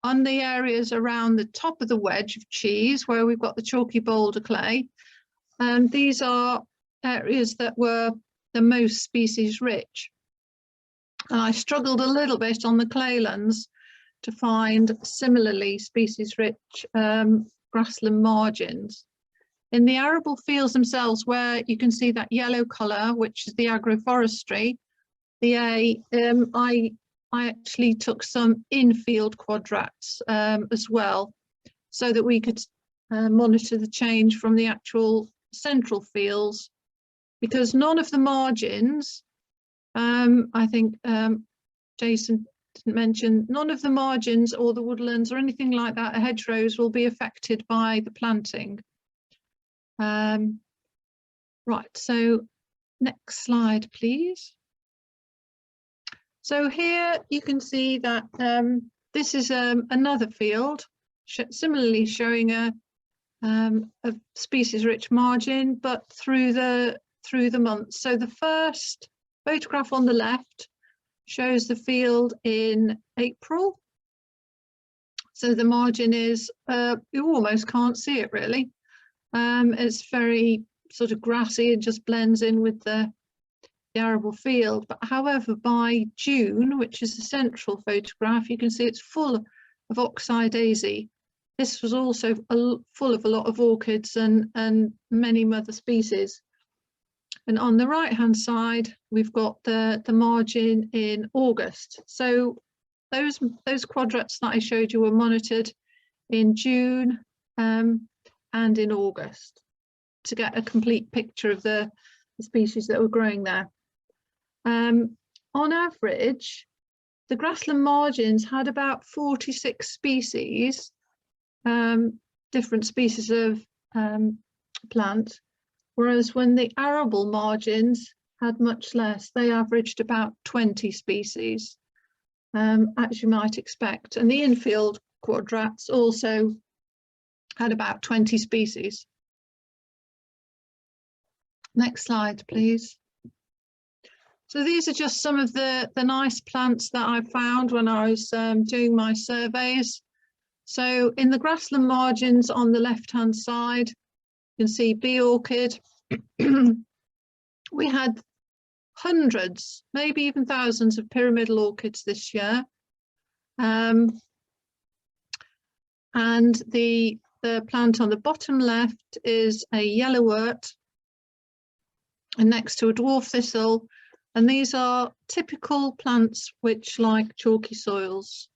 on the areas around the top of the wedge of cheese, where we've got the chalky boulder clay, these are areas that were the most species rich. And I struggled a little bit on the claylands to find similarly species rich grassland margins. In the arable fields themselves, where you can see that yellow colour, which is the agroforestry, I actually took some in-field quadrats as well, so that we could monitor the change from the actual central fields, because none of the margins, I think Jason didn't mention, none of the margins or the woodlands or anything like that, hedgerows, will be affected by the planting. Right, so next slide please. So here you can see that this is another field, similarly showing a species-rich margin, but through the months. So the first photograph on the left shows the field in April. So the margin is, you almost can't see it really. It's very sort of grassy, it just blends in with the arable field. But however, by June, which is the central photograph, you can see it's full of oxeye daisy. This was also full of a lot of orchids and many mother species. And on the right hand side we've got the margin in August. So those quadrats that I showed you were monitored in June and in August to get a complete picture of the species that were growing there. On average, the grassland margins had about 46 species, different species of plant, whereas when the arable margins had much less, they averaged about 20 species, as you might expect. And the infield quadrats also had about 20 species. Next slide, please. So these are just some of the nice plants that I found when I was doing my surveys. So in the grassland margins on the left-hand side, you can see bee orchid. We had hundreds, maybe even thousands of pyramidal orchids this year. And the plant on the bottom left is a yellowwort, and next to a dwarf thistle. And these are typical plants which like chalky soils.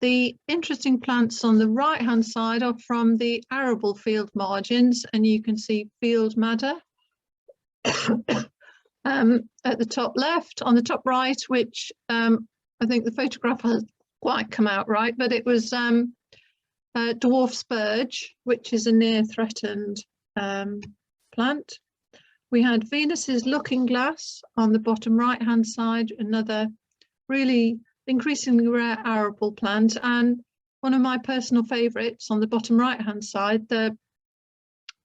The interesting plants on the right-hand side are from the arable field margins, and you can see field madder at the top left. On the top right, which I think the photograph hasn't quite come out right, but it was dwarf spurge, which is a near threatened plant. We had Venus's looking glass on the bottom right-hand side, another really increasingly rare arable plant, and one of my personal favourites on the bottom right-hand side, the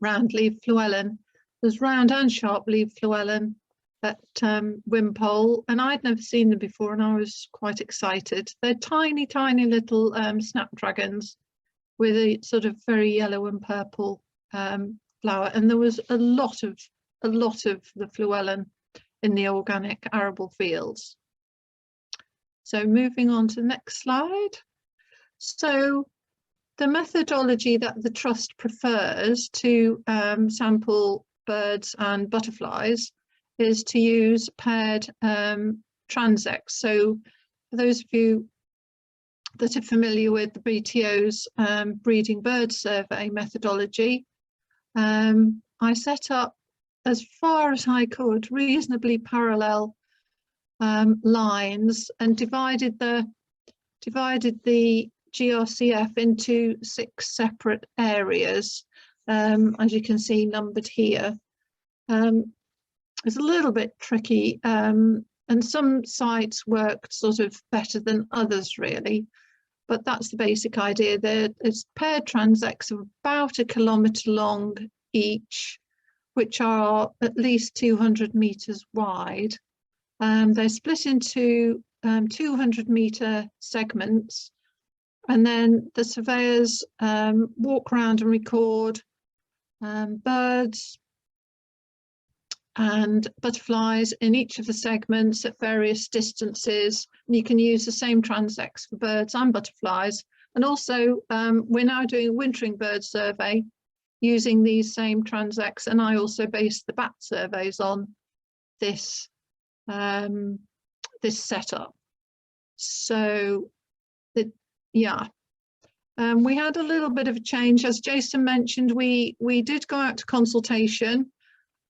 round-leaved Llewellyn. There's round and sharp-leaved Llewellyn at Wimpole, and I'd never seen them before, and I was quite excited. They're tiny, tiny little snapdragons with a sort of very yellow and purple flower, and there was a lot of the Llewellyn in the organic arable fields. So moving on to the next slide. So the methodology that the Trust prefers to sample birds and butterflies is to use paired transects. So for those of you that are familiar with the BTO's breeding bird survey methodology, I set up, as far as I could, reasonably parallel lines, and divided the GRCF into 6 separate areas, as you can see numbered here. It's a little bit tricky, and some sites worked sort of better than others really, but that's the basic idea. There's paired transects of about 1 kilometre long each, which are at least 200 metres wide. They're split into 200-metre segments, and then the surveyors walk around and record birds and butterflies in each of the segments at various distances. And you can use the same transects for birds and butterflies. And also we're now doing a wintering bird survey using these same transects, and I also based the bat surveys on this this setup. So we had a little bit of a change. As Jason mentioned, we did go out to consultation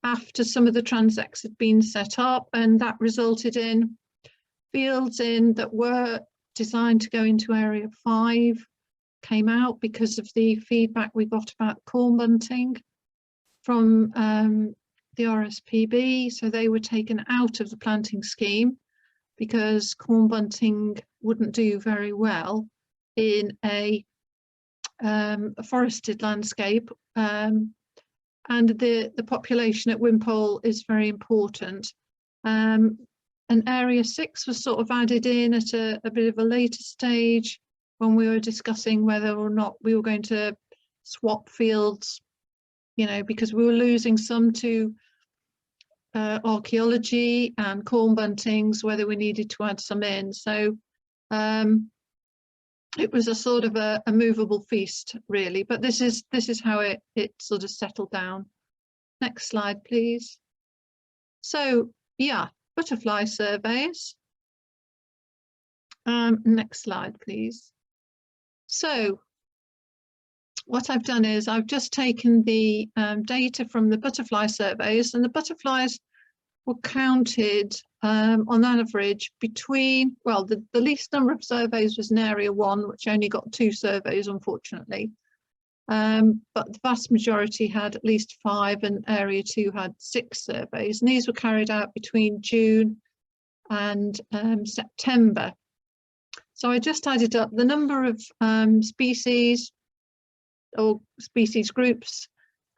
after some of the transects had been set up, and that resulted in fields that were designed to go into area 5 came out because of the feedback we got about corn bunting from the RSPB. So they were taken out of the planting scheme because corn bunting wouldn't do very well in a forested landscape, and the population at Wimpole is very important. And area 6 was sort of added in at a bit of a later stage when we were discussing whether or not we were going to swap fields, you know, because we were losing some to archaeology and corn buntings, whether we needed to add some in. So it was a sort of a movable feast really, but this is how it sort of settled down. Next slide please. So yeah, butterfly surveys. Next slide please. So what I've done is I've just taken the data from the butterfly surveys, and the butterflies were counted on average between, well, the least number of surveys was in area 1, which only got 2 surveys unfortunately, but the vast majority had at least 5, and area 2 had 6 surveys, and these were carried out between June and September. So I just added up the number of species or species groups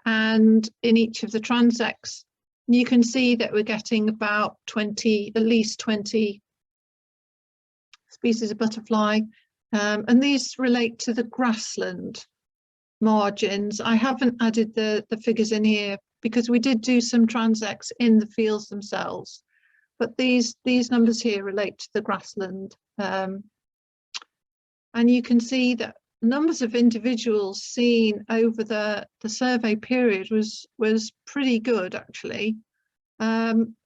and in each of the transects. You can see that we're getting about 20, at least 20 species of butterfly, And these relate to the grassland margins. I haven't added the figures in here because we did do some transects in the fields themselves, but these numbers here relate to the grassland. And you can see that numbers of individuals seen over the survey period was pretty good, actually.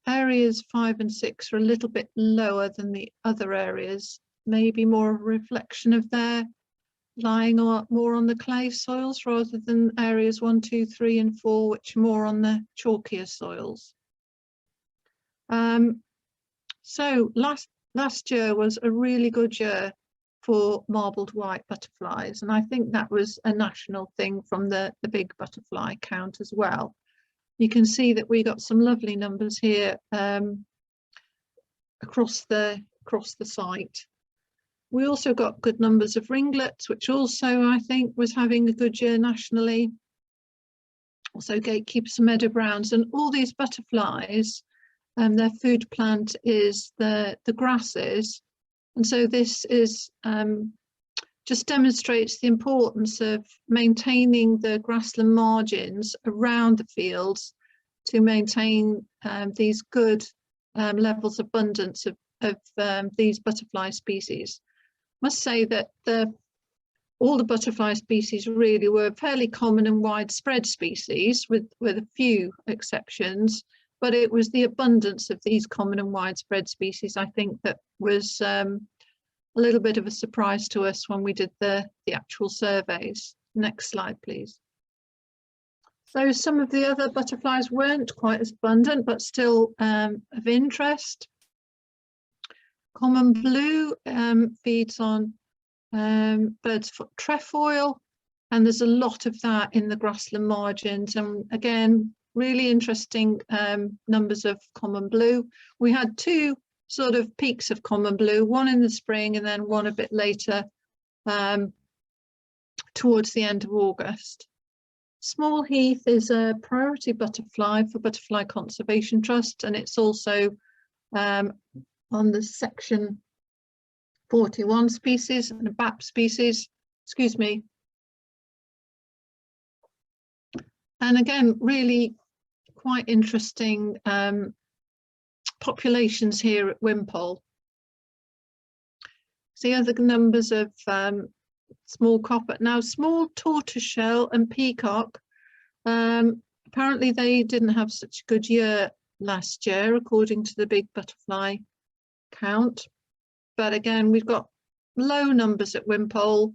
Areas 5 and 6 are a little bit lower than the other areas, maybe more of a reflection of their lying more on the clay soils rather than areas 1, 2, 3 and 4, which are more on the chalkier soils. So last year was a really good year for marbled white butterflies, and I think that was a national thing from the big butterfly count as well. You can see that we got some lovely numbers here across the site. We also got good numbers of ringlets, which also I think was having a good year nationally. Also gatekeepers and meadow browns, and all these butterflies, their food plant is the grasses. And so this is just demonstrates the importance of maintaining the grassland margins around the fields to maintain these good levels of abundance of these butterfly species. I must say that all the butterfly species really were fairly common and widespread species with a few exceptions, but it was the abundance of these common and widespread species, I think, that was a little bit of a surprise to us when we did the actual surveys. Next slide, please. So some of the other butterflies weren't quite as abundant, but still of interest. Common blue feeds on bird's foot trefoil, and there's a lot of that in the grassland margins. And again, really interesting numbers of common blue. We had two sort of peaks of common blue, one in the spring and then one a bit later towards the end of August. Small heath is a priority butterfly for Butterfly Conservation Trust, and it's also on the section 41 species and a BAP species, excuse me. And again, really quite interesting populations here at Wimpole. See other numbers of small copper. Now, small tortoiseshell and peacock, apparently they didn't have such a good year last year, according to the big butterfly count. But again, we've got low numbers at Wimpole.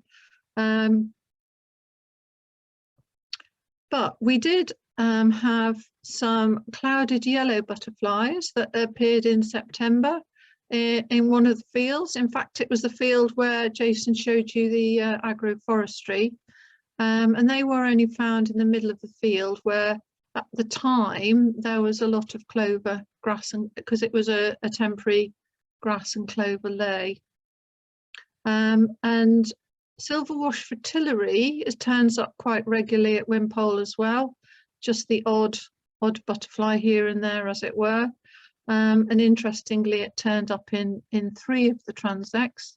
But we did have some clouded yellow butterflies that appeared in September in one of the fields. In fact, it was the field where Jason showed you the agroforestry, and they were only found in the middle of the field where at the time there was a lot of clover grass, and because it was a temporary grass and clover lay. And silverwash fritillary turns up quite regularly at Wimpole as well, just the odd butterfly here and there, as it were. And interestingly, it turned up in 3 of the transects.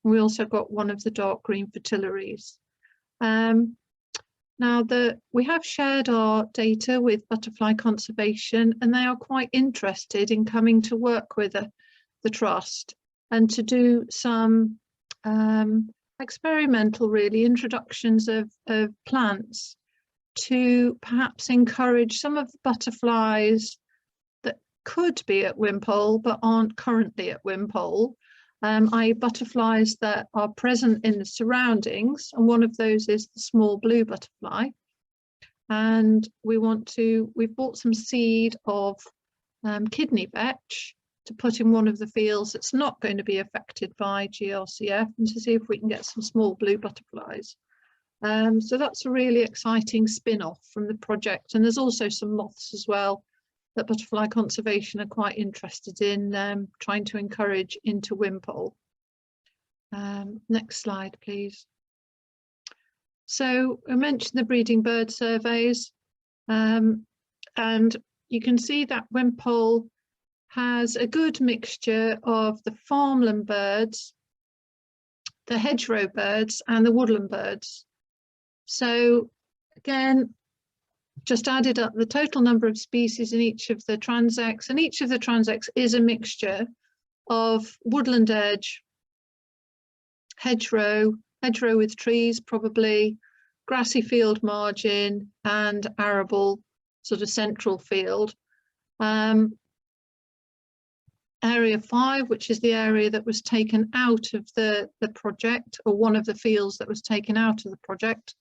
We also got one of the dark green fritillaries. Now, we have shared our data with Butterfly Conservation, and they are quite interested in coming to work with the Trust and to do some experimental, really, introductions of plants to perhaps encourage some of the butterflies that could be at Wimpole but aren't currently at Wimpole, i.e. butterflies that are present in the surroundings, and one of those is the small blue butterfly. And we've bought some seed of kidney vetch to put in one of the fields that's not going to be affected by GLCF, and to see if we can get some small blue butterflies. So that's a really exciting spin-off from the project. And there's also some moths as well that Butterfly Conservation are quite interested in trying to encourage into Wimpole. Next slide, please. So I mentioned the breeding bird surveys, and you can see that Wimpole has a good mixture of the farmland birds hedgerow birds and the woodland birds. So again, just added up the total number of species in each of the transects, and each of the transects is a mixture of woodland edge, hedgerow with trees probably, grassy field margin, and arable sort of central field. Area 5, which is the area that was taken out of the project, or one of the fields that was taken out of the project.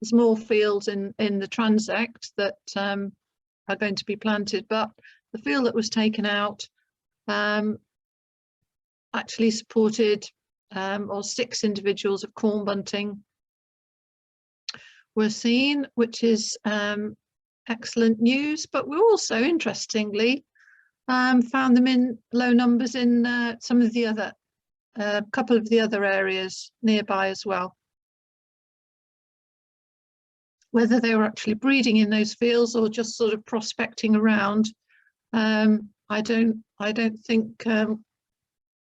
There's more fields in the transect that are going to be planted, but the field that was taken out actually supported, or 6 individuals of corn bunting were seen, which is excellent news. But we also, interestingly, found them in low numbers in some of the other, couple of the other areas nearby as well. Whether they were actually breeding in those fields or just sort of prospecting around, I don't think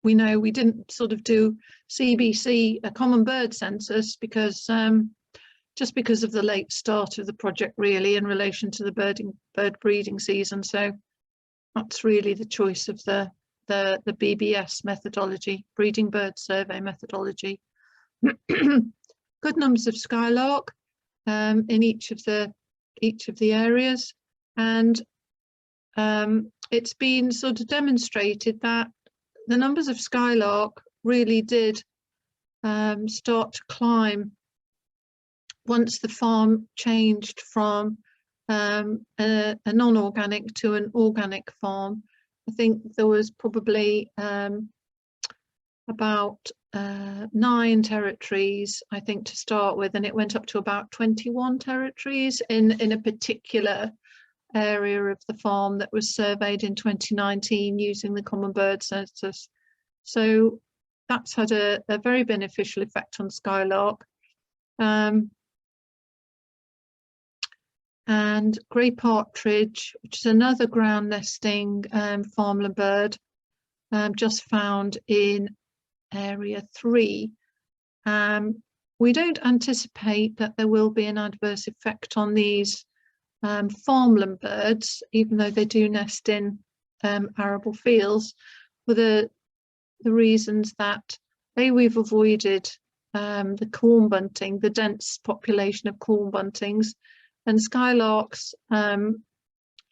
we know. We didn't sort of do CBC, a common bird census, because just because of the late start of the project, really, in relation to the bird breeding season. So that's really the choice of the BBS methodology, breeding bird survey methodology. Good numbers of skylark in each of the areas, and it's been sort of demonstrated that the numbers of skylark really did start to climb once the farm changed from a non-organic to an organic farm. I think there was probably about 9 territories, I think, to start with, and it went up to about 21 territories in a particular area of the farm that was surveyed in 2019 using the common bird census. So that's had a very beneficial effect on skylark. And grey partridge, which is another ground nesting farmland bird, just found in area 3. We don't anticipate that there will be an adverse effect on these farmland birds, even though they do nest in arable fields, for the reasons that we've avoided the corn bunting, the dense population of corn buntings, and skylarks are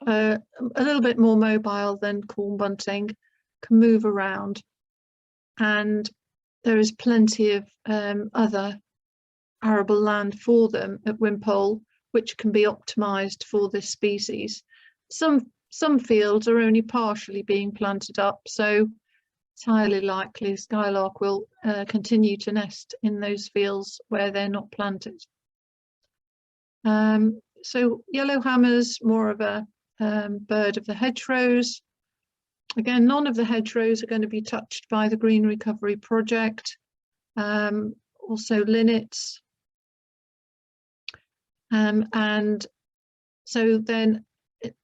a little bit more mobile than corn bunting, can move around, and there is plenty of other arable land for them at Wimpole, which can be optimised for this species. Some fields are only partially being planted up, so it's highly likely skylark will continue to nest in those fields where they're not planted. So yellowhammers, more of a bird of the hedgerows. Again, none of the hedgerows are going to be touched by the Green Recovery Project. Also linnets. And so then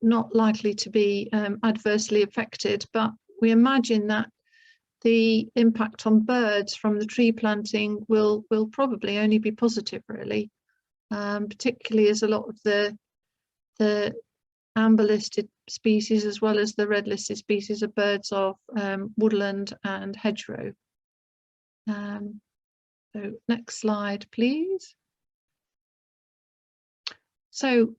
not likely to be adversely affected, but we imagine that the impact on birds from the tree planting will probably only be positive, really, particularly as a lot of the amber listed species as well as the red listed species are birds of woodland and hedgerow. So next slide, please. So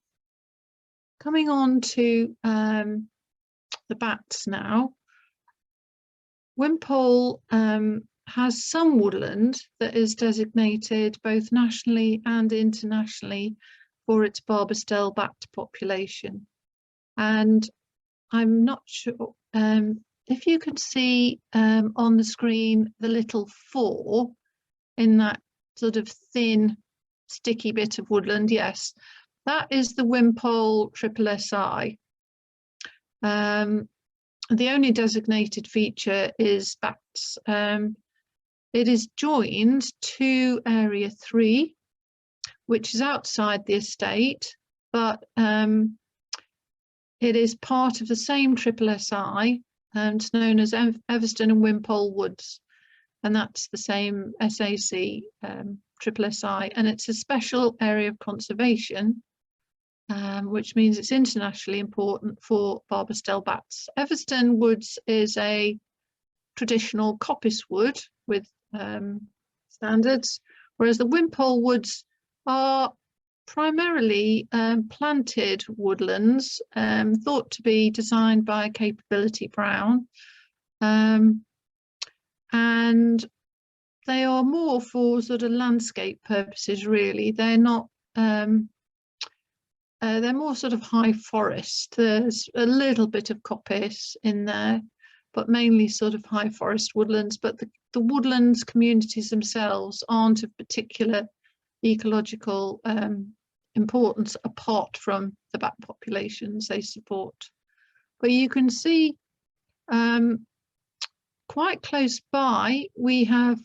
coming on to the bats now. Wimpole has some woodland that is designated both nationally and internationally for its Barbastelle bat population. And I'm not sure if you can see on the screen the little 4 in that sort of thin, sticky bit of woodland. Yes, that is the Wimpole Triple Si. The only designated feature is bats. It is joined to Area 3, which is outside the estate, but it is part of the same Triple Si, and it's known as Everston and Wimpole Woods. and that's the same SAC Triple Si, and it's a special area of conservation, which means it's internationally important for Barbastell bats. Everston Woods is a traditional coppice wood with standards, whereas the Wimpole Woods are primarily planted woodlands, thought to be designed by Capability Brown, and they are more for sort of landscape purposes, really. They're not, they're more sort of high forest. There's a little bit of coppice in there, but mainly sort of high forest woodlands. But the woodlands communities themselves aren't of particular ecological importance apart from the bat populations they support. But you can see quite close by we have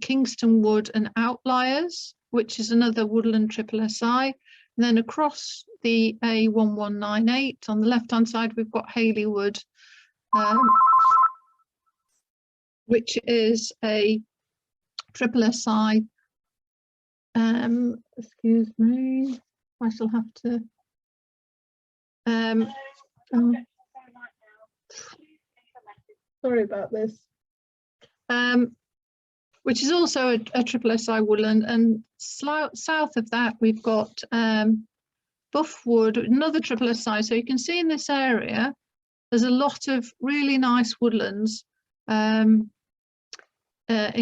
Kingston Wood and Outliers, which is another woodland Triple Si. And then across the A1198 on the left hand side we've got Hayley Wood, which is a Triple Si. Excuse me, I shall have to sorry about this, which is also a Triple Si woodland. And south of that we've got Buffwood, another Triple Si. So you can see in this area there's a lot of really nice woodlands in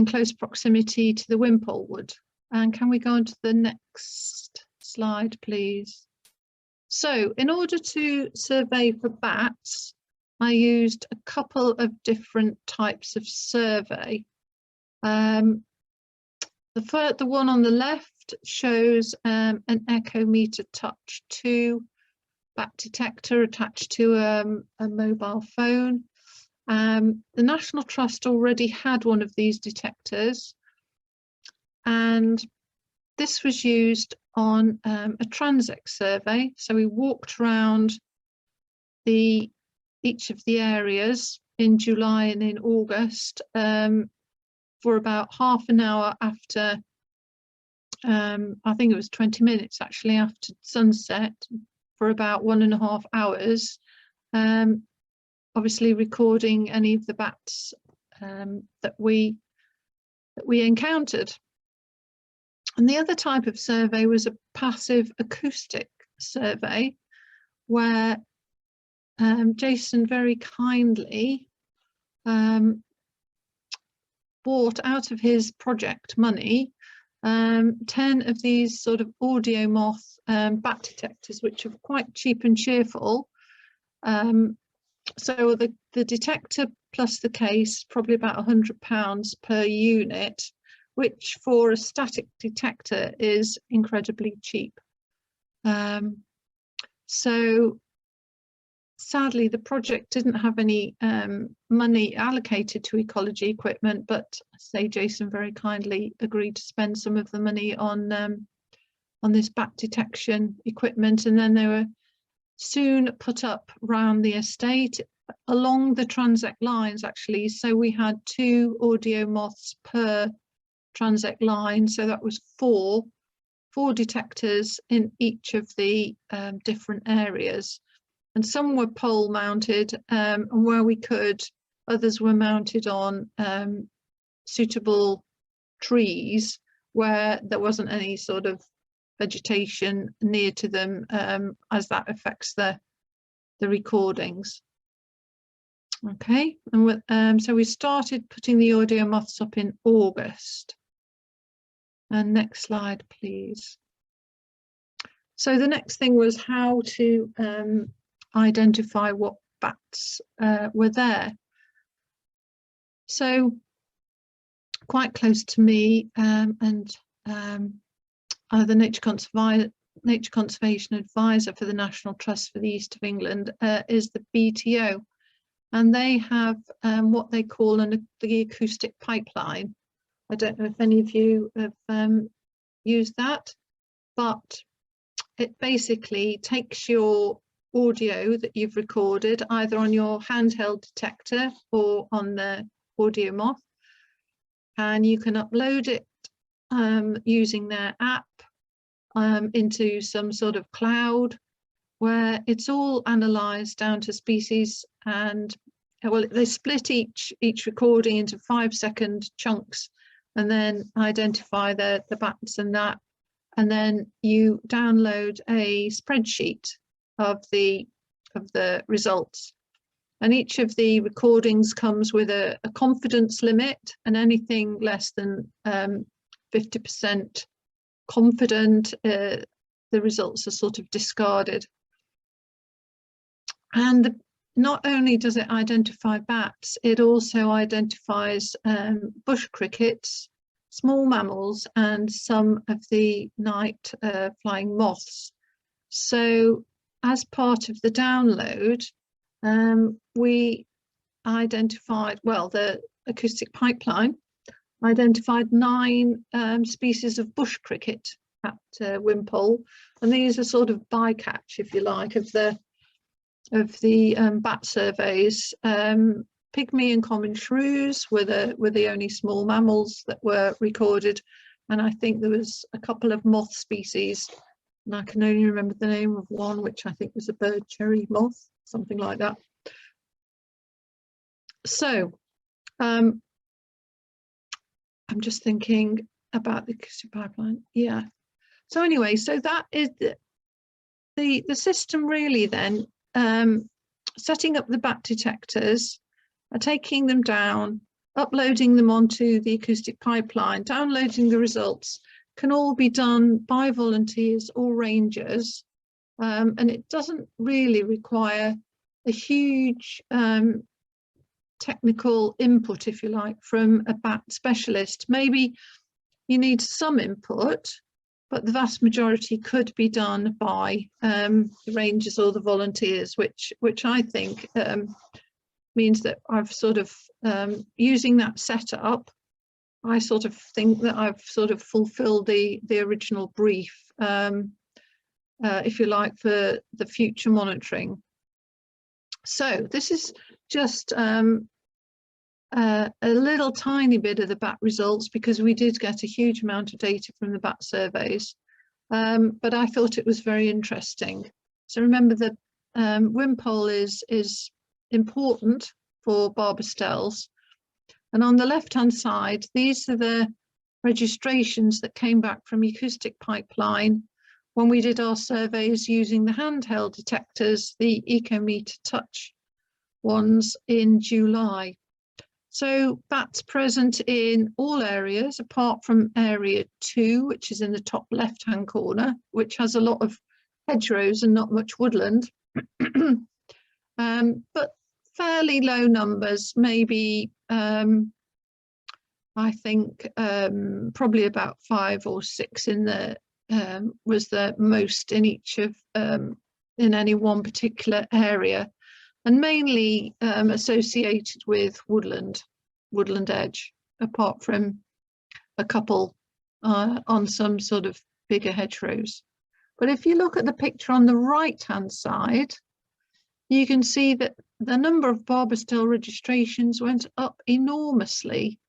close proximity to the Wimpole Wood. And can we go on to the next slide, please? So in order to survey for bats, I used a couple of different types of survey. The one on the left shows an Echometer Touch 2 bat detector attached to a mobile phone. The National Trust already had one of these detectors, and this was used on a transect survey. So we walked around each of the areas in July and in August for about half an hour after, I think it was 20 minutes actually, after sunset, for about 1.5 hours, obviously recording any of the bats that we encountered. And the other type of survey was a passive acoustic survey, where Jason very kindly bought out of his project money 10 of these sort of audio moth bat detectors, which are quite cheap and cheerful. So the detector plus the case, probably about £100 per unit, which for a static detector is incredibly cheap. So sadly, the project didn't have any money allocated to ecology equipment, but say Jason very kindly agreed to spend some of the money on this bat detection equipment, and then they were soon put up round the estate along the transect lines actually. So we had 2 audio moths per transect line, so that was four detectors in each of the different areas. And some were pole mounted, and where we could, others were mounted on suitable trees where there wasn't any sort of vegetation near to them, as that affects the recordings. Okay, and so we started putting the audio moths up in August. And next slide, please. So the next thing was how to identify what bats were there. So quite close to me, and the Nature Conservation Advisor for the National Trust for the East of England is the BTO, and they have what they call the acoustic pipeline. I don't know if any of you have used that, but it basically takes your audio that you've recorded either on your handheld detector or on the audio moth, and you can upload it using their app into some sort of cloud where it's all analysed down to species, and well, they split each recording into 5-second chunks and then identify the bats and that, and then you download a spreadsheet of the results, and each of the recordings comes with a confidence limit, and anything less than 50% confident, the results are sort of discarded. And not only does it identify bats, it also identifies bush crickets, small mammals, and some of the night flying moths. So as part of the download, we identified, well, the acoustic pipeline identified 9 species of bush cricket at Wimpole, and these are sort of bycatch, if you like, of the bat surveys. Pygmy and common shrews were the only small mammals that were recorded, and I think there was a couple of moth species, and I can only remember the name of one, which I think was a bird cherry moth, something like that. So I'm just thinking about the acoustic pipeline. Yeah. So anyway, so that is the system really then. Setting up the bat detectors, taking them down, uploading them onto the acoustic pipeline, downloading the results, can all be done by volunteers or rangers, and it doesn't really require a huge technical input, if you like, from a bat specialist. Maybe you need some input, but the vast majority could be done by the rangers or the volunteers, which I think means that I've sort of, using that setup, I sort of think that I've sort of fulfilled the original brief, if you like, for the future monitoring. So this is just a little tiny bit of the bat results, because we did get a huge amount of data from the bat surveys, but I thought it was very interesting. So remember that Wimpole is important for barbastels, and on the left hand side these are the registrations that came back from acoustic pipeline when we did our surveys using the handheld detectors, the Ecometer Touch ones, in July. So bats present in all areas apart from area 2, which is in the top left hand corner, which has a lot of hedgerows and not much woodland. But fairly low numbers, maybe I think probably about 5 or 6 in the was the most in each of in any one particular area, and mainly associated with woodland edge, apart from a couple on some sort of bigger hedgerows. But if you look at the picture on the right hand side, you can see that the number of barbastel registrations went up enormously.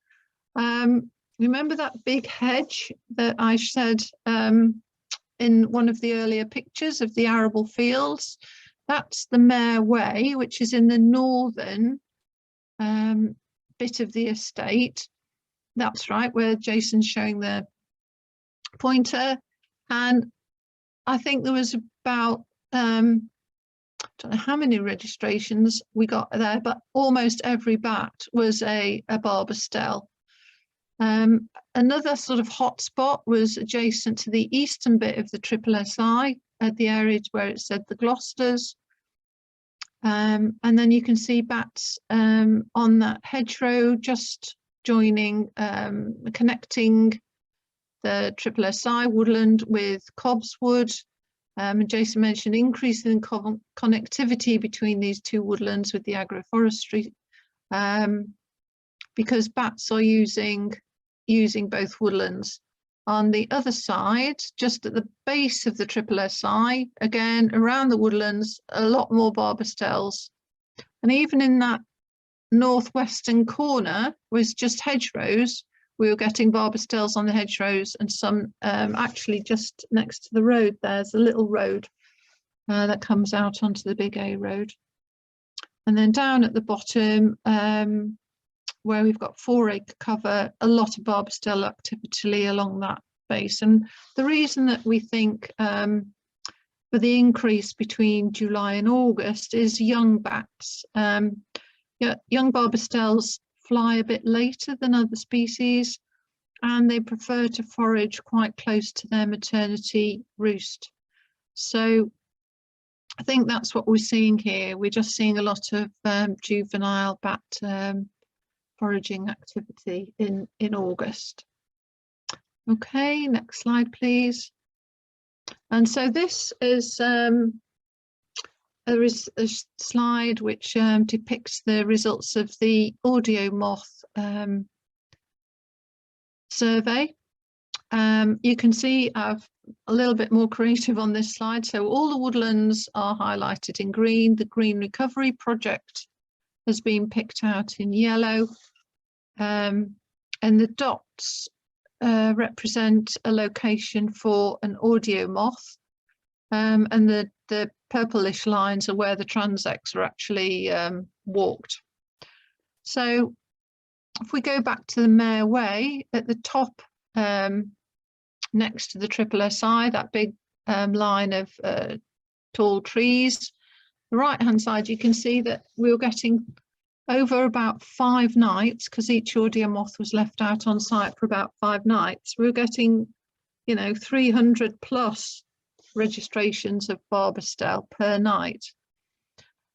Remember that big hedge that I said in one of the earlier pictures of the arable fields? That's the Mare Way, which is in the northern bit of the estate. That's right, where Jason's showing the pointer. And I think there was about, I don't know how many registrations we got there, but almost every bat was a barbastel. Another sort of hotspot was adjacent to the eastern bit of the Triple Si, at the area where it said the Gloucesters. And then you can see bats on that hedgerow just joining, connecting the Triple Si woodland with Cobswood. And Jason mentioned increasing in connectivity between these two woodlands with the agroforestry, because bats are using both woodlands. On the other side, just at the base of the Triple Si, again around the woodlands, a lot more barbastels. And even in that northwestern corner was just hedgerows, we were getting barbastels on the hedgerows, and some actually just next to the road. There's a little road that comes out onto the big A road. And then down at the bottom, where we've got 4 acre cover, a lot of barbastel activity along that base. And the reason that we think for the increase between July and August is young bats. Young barbastels fly a bit later than other species, and they prefer to forage quite close to their maternity roost. So I think that's what we're seeing here. We're just seeing a lot of juvenile bat foraging activity in August. Okay, next slide, please. And so this is there is a slide which depicts the results of the audio moth survey. You can see I've a little bit more creative on this slide. So all the woodlands are highlighted in green. The Green Recovery Project has been picked out in yellow. And the dots represent a location for an audio moth. And the purplish lines are where the transects are actually walked. So if we go back to the Mare Way, at the top next to the Triple Si, that big line of tall trees, the right hand side, you can see that we were getting over about 5 nights, because each audio moth was left out on site for about 5 nights. We were getting, 300 plus registrations of barbastel per night.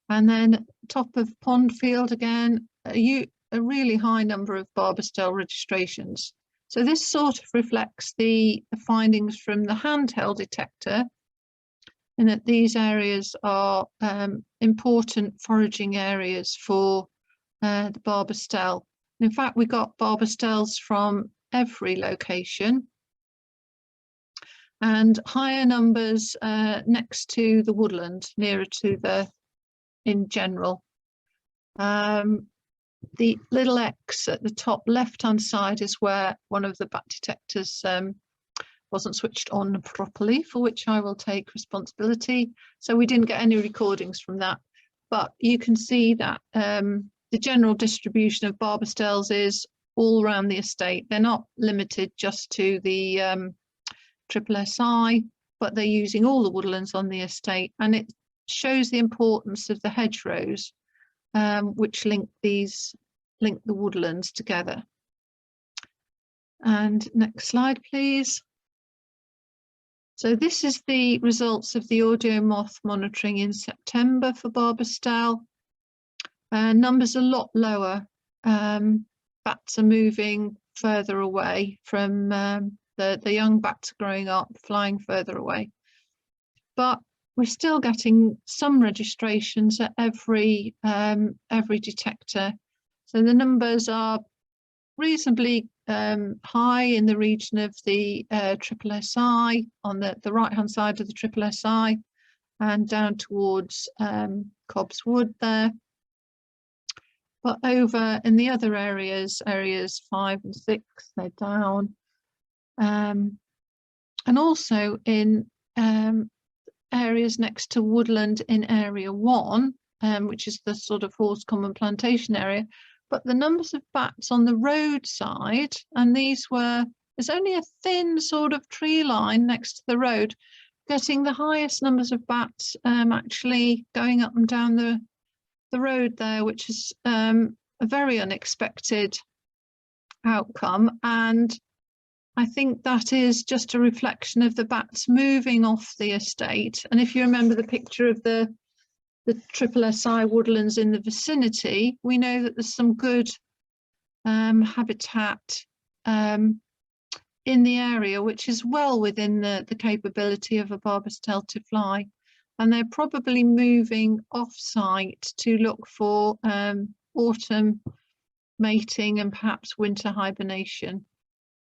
And then top of Pondfield again, a really high number of barbastel registrations. So this sort of reflects the findings from the handheld detector, and that these areas are important foraging areas for the barbastel. In fact, we got barbastels from every location, and higher numbers next to the woodland, nearer to the in general. The little X at the top left hand side is where one of the bat detectors wasn't switched on properly, for which I will take responsibility. So we didn't get any recordings from that, but you can see that the general distribution of barbastels is all around the estate. They're not limited just to the Triple Si, but they're using all the woodlands on the estate, and it shows the importance of the hedgerows, which link the woodlands together. And next slide, please. So this is the results of the audio moth monitoring in September for barbastel. Numbers a lot lower. Bats are moving further away from the young bats growing up, flying further away. But we're still getting some registrations at every detector. So the numbers are reasonably high in the region of the Triple Si, on the right hand side of the Triple Si, and down towards Cobb's Wood there. But over in the other areas 5 and 6, they're down. And also in areas next to woodland in area 1, which is the sort of horse common plantation area, but the numbers of bats on the roadside, and there's only a thin sort of tree line next to the road, getting the highest numbers of bats actually going up and down the road there, which is a very unexpected outcome. And I think that is just a reflection of the bats moving off the estate. And if you remember the picture of the Triple Si woodlands in the vicinity, we know that there's some good habitat in the area, which is well within the capability of a barbastel to fly. And they're probably moving off-site to look for autumn mating and perhaps winter hibernation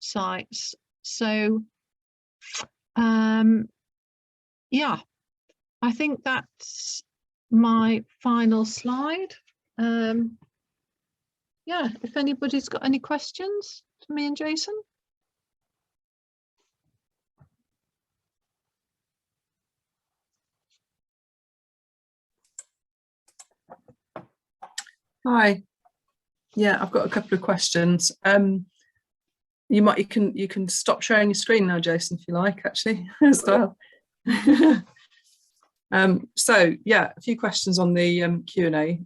sites. So yeah, I think that's my final slide. Yeah, yeah, if anybody's got any questions for me and Jason. Hi. Yeah, I've got a couple of questions. You can stop sharing your screen now, Jason, if you like, actually, as well. So yeah, a few questions on the Q&A.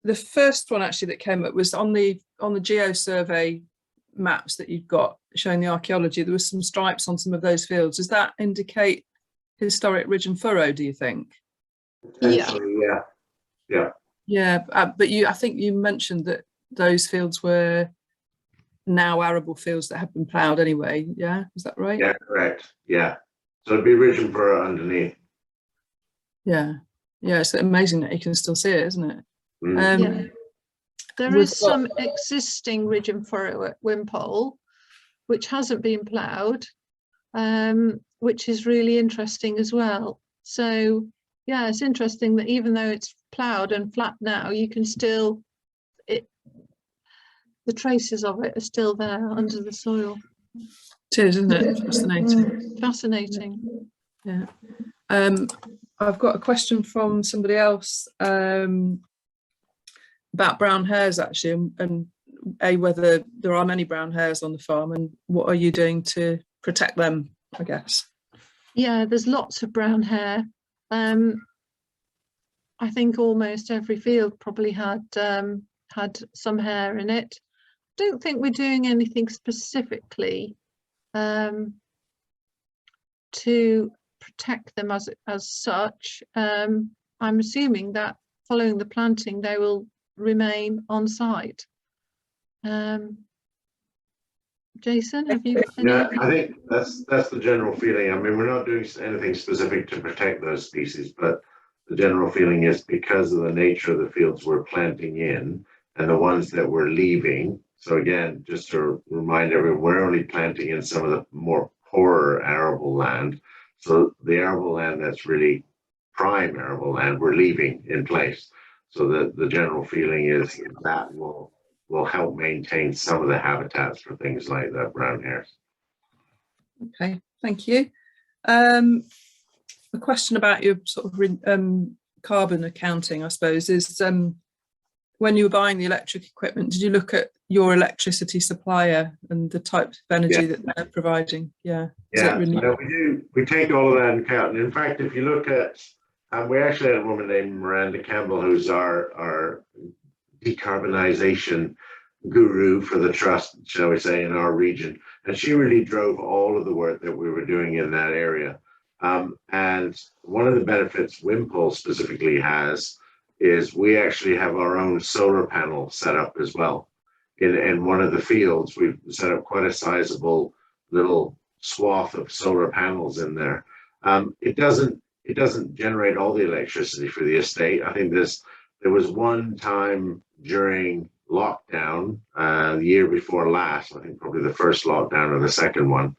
The first one actually that came up was on the geo survey maps that you've got showing the archaeology. There was some stripes on some of those fields. Does that indicate historic ridge and furrow, do you think? Yeah. Yeah, but I think you mentioned that those fields were now arable fields that have been ploughed anyway. Yeah, is that right? Yeah, correct. Yeah. So it'd be ridge and furrow underneath. Yeah. Yeah, it's amazing that you can still see it, isn't it? Yeah. There is some existing ridge and furrow at Wimpole, which hasn't been ploughed, which is really interesting as well. So yeah, it's interesting that even though it's ploughed and flat now, you can still, the traces of it are still there under the soil. It is, isn't it? Fascinating. Fascinating. Yeah. I've got a question from somebody else about brown hares, actually, and whether there are many brown hares on the farm, and what are you doing to protect them, I guess. Yeah, there's lots of brown hare. I think almost every field probably had some hare in it. Don't think we're doing anything specifically to protect them as such. I'm assuming that following the planting they will remain on site. Jason, have you got any? Yeah, I think that's the general feeling. I mean, we're not doing anything specific to protect those species, but the general feeling is because of the nature of the fields we're planting in and the ones that we're leaving. So again, just to remind everyone, we're only planting in some of the more poorer arable land. So the arable land that's really prime arable land, we're leaving in place. So the general feeling is that will help maintain some of the habitats for things like that brown hares. Okay, thank you. A question about your sort of carbon accounting, I suppose, is when you were buying the electric equipment, did you look at your electricity supplier and the type of energy that they're providing? Yeah. Yeah, no, we do. We take all of that into account. And in fact, if you look at, we actually had a woman named Miranda Campbell, who's our decarbonization guru for the trust, shall we say, in our region. And she really drove all of the work that we were doing in that area. And one of the benefits Wimpole specifically has is we actually have our own solar panel set up as well. In one of the fields, we've set up quite a sizable little swath of solar panels in there. It doesn't generate all the electricity for the estate. I think there was one time during lockdown, the year before last, I think probably the first lockdown or the second one,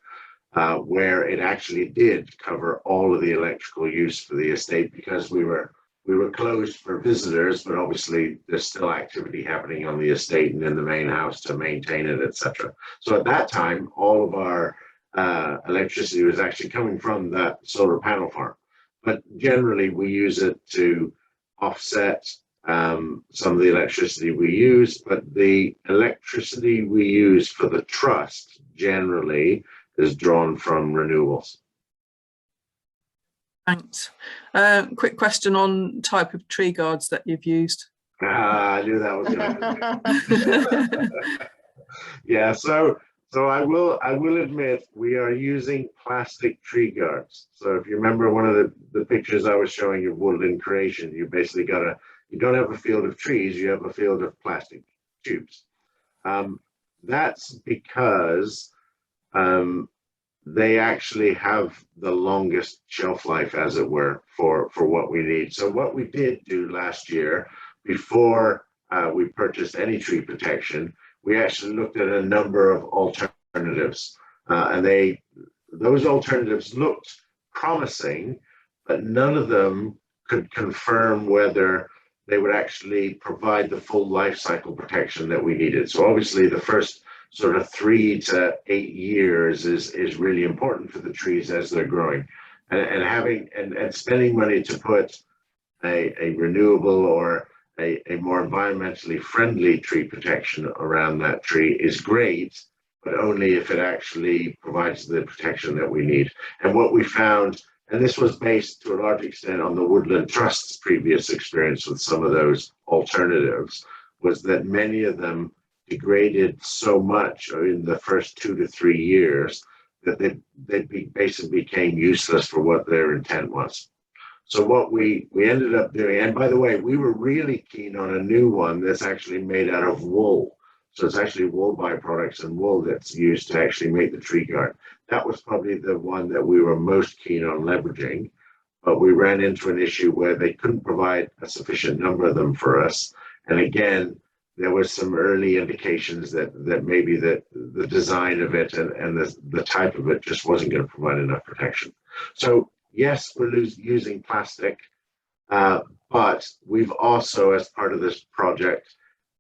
where it actually did cover all of the electrical use for the estate because we were closed for visitors, but obviously there's still activity happening on the estate and in the main house to maintain it, etc. So at that time, all of our electricity was actually coming from that solar panel farm. But generally, we use it to offset some of the electricity we use, but the electricity we use for the trust generally is drawn from renewables. Thanks. Quick question on type of tree guards that you've used. I knew that was going to Yeah, so I will admit we are using plastic tree guards. So if you remember one of the pictures I was showing of woodland creation, you basically you don't have a field of trees, you have a field of plastic tubes. That's because they actually have the longest shelf life, as it were, for what we need. So what we did do last year, before we purchased any tree protection, we actually looked at a number of alternatives, and those alternatives looked promising, but none of them could confirm whether they would actually provide the full life cycle protection that we needed. So obviously the first sort of 3 to 8 years is really important for the trees as they're growing, and having and spending money to put a renewable or a more environmentally friendly tree protection around that tree is great, but only if it actually provides the protection that we need. And what we found, and this was based to a large extent on the Woodland Trust's previous experience with some of those alternatives, was that many of them degraded so much in the first 2 to 3 years that they basically became useless for what their intent was. So what we ended up doing, and by the way, we were really keen on a new one that's actually made out of wool. So it's actually wool byproducts and wool that's used to actually make the tree guard. That was probably the one that we were most keen on leveraging, but we ran into an issue where they couldn't provide a sufficient number of them for us. And again, there was some early indications that maybe the design of it and the type of it just wasn't going to provide enough protection. So yes, we're using plastic, but we've also, as part of this project,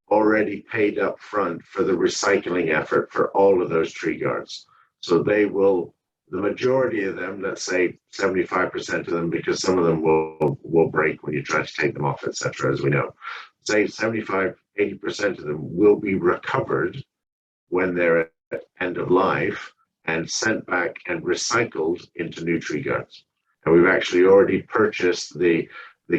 already paid up front for the recycling effort for all of those tree guards. So they will, the majority of them, let's say 75% of them, because some of them will break when you try to take them off, etc., as we know. Say 75, 80% of them will be recovered when they're at end of life and sent back and recycled into new tree guards. And we've actually already purchased the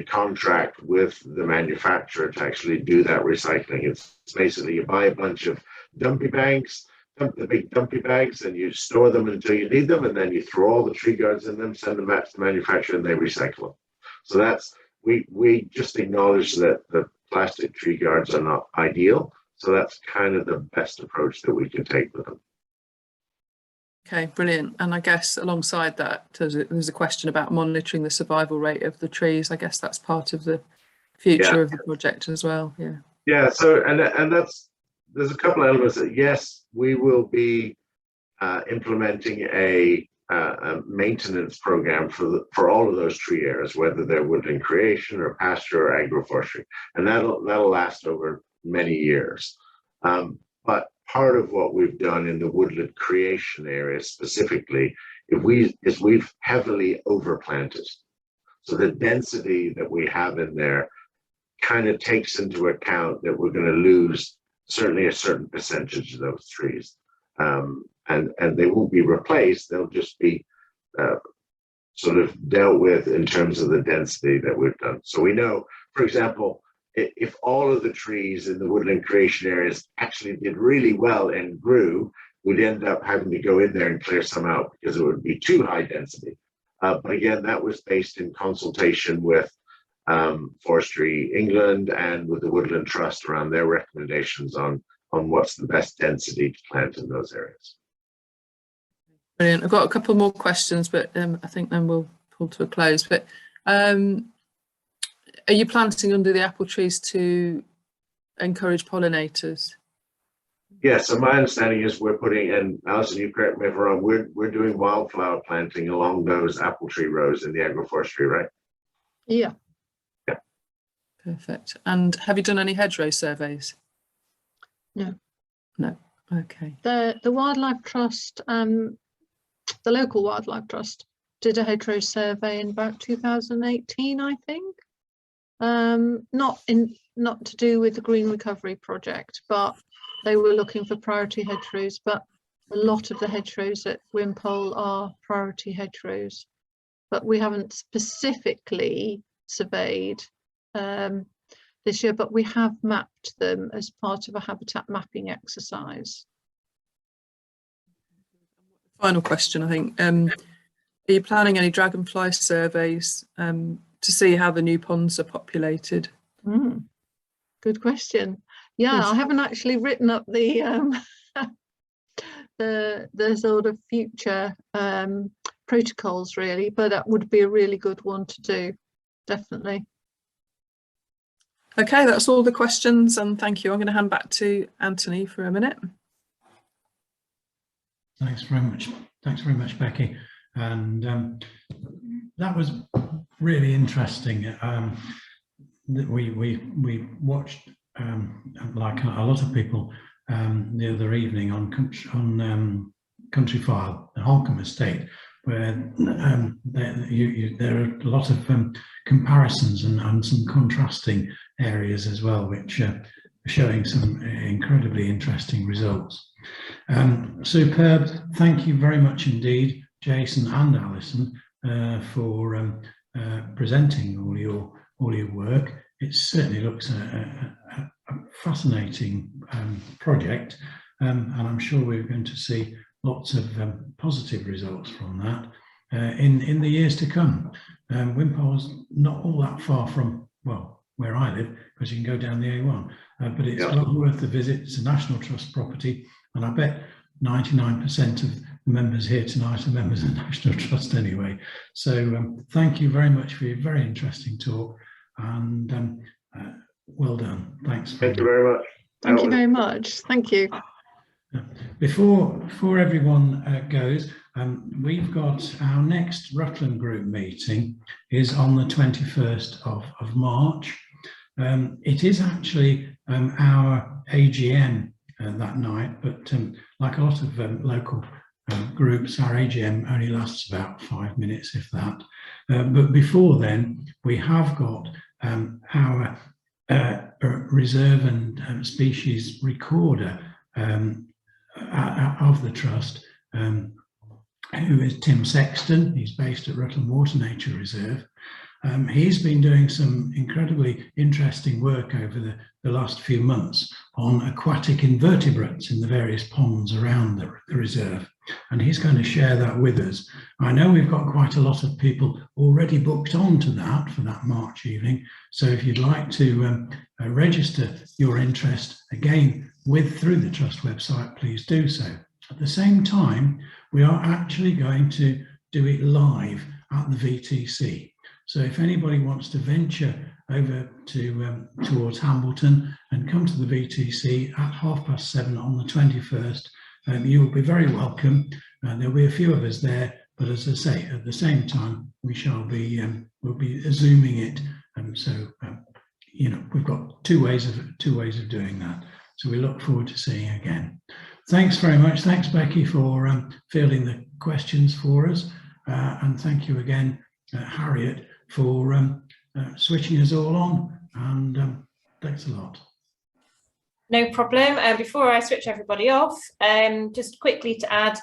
contract with the manufacturer to actually do that recycling. It's basically you buy a bunch of dumpy bags, dump the big dumpy bags, and you store them until you need them, and then you throw all the tree guards in them, send them back to the manufacturer, and they recycle them. So that's, we just acknowledge that the plastic tree guards are not ideal. So that's kind of the best approach that we can take with them. Okay, brilliant. And I guess alongside that, there's a question about monitoring the survival rate of the trees. I guess that's part of the future of the project as well. Yeah. Yeah. So and that's, there's a couple of elements that yes, we will be implementing a maintenance program for all of those tree areas, whether they're woodland creation or pasture or agroforestry, and that'll last over many years. But part of what we've done in the woodland creation area specifically, is we've heavily overplanted. So the density that we have in there kind of takes into account that we're going to lose certainly a certain percentage of those trees. And they won't be replaced, they'll just be sort of dealt with in terms of the density that we've done. So we know, for example, if all of the trees in the woodland creation areas actually did really well and grew, we'd end up having to go in there and clear some out because it would be too high density. But again, that was based in consultation with Forestry England and with the Woodland Trust around their recommendations on what's the best density to plant in those areas. Brilliant. I've got a couple more questions, but I think then we'll pull to a close. But are you planting under the apple trees to encourage pollinators? Yes, so my understanding is we're putting, and Alison, you correct me if I'm wrong, we're doing wildflower planting along those apple tree rows in the agroforestry, right? Yeah. Yeah. Perfect. And have you done any hedgerow surveys? No. No. Okay. The Wildlife Trust, the local Wildlife Trust, did a hedgerow survey in about 2018, I think. Not to do with the Green Recovery Project, but they were looking for priority hedgerows. But a lot of the hedgerows at Wimpole are priority hedgerows, but we haven't specifically surveyed this year, but we have mapped them as part of a habitat mapping exercise. Final question, I think. Are you planning any dragonfly surveys to see how the new ponds are populated? Good question. Yeah, I haven't actually written up the the sort of future protocols really, but that would be a really good one to do, definitely. Okay, that's all the questions, and thank you. I'm going to hand back to Anthony for a minute. Thanks very much. Thanks very much, Becky. And that was really interesting. we watched, like a lot of people, the other evening on Country File, the Holcombe Estate, where there are a lot of comparisons and some contrasting areas as well, which are showing some incredibly interesting results. Superb. Thank you very much indeed, Jason and Alison, for presenting all your work. It certainly looks a fascinating project, and I'm sure we're going to see lots of positive results from that in the years to come. Wimpole's not all that far from, well, where I live, because you can go down the A1, but it's well worth the visit. It's a National Trust property, and I bet 99% of the members here tonight are members of the National Trust anyway. So thank you very much for your very interesting talk, and well done. Thanks. Thank you very much. Thank you very much. Thank you. Before everyone goes, we've got our next Rutland Group meeting is on the 21st of March. It is actually our AGM that night, but like a lot of local groups, our AGM only lasts about 5 minutes, if that. But before then, we have got our reserve and species recorder of the Trust, who is Tim Sexton. He's based at Rutland Water Nature Reserve. He's been doing some incredibly interesting work over the last few months on aquatic invertebrates in the various ponds around the reserve, and he's going to share that with us. I know we've got quite a lot of people already booked on to that for that March evening, so if you'd like to register your interest again through the Trust website, please do so. At the same time, we are actually going to do it live at the VTC. So if anybody wants to venture over to towards Hambleton and come to the VTC at 7:30 on the 21st, you will be very welcome. There'll be a few of us there, but as I say, at the same time, we shall be we'll be zooming it, you know, we've got two ways of doing that. So we look forward to seeing you again. Thanks very much. Thanks, Becky, for fielding the questions for us, and thank you again, Harriet, for switching us all on, and thanks a lot. No problem. Before I switch everybody off, just quickly to add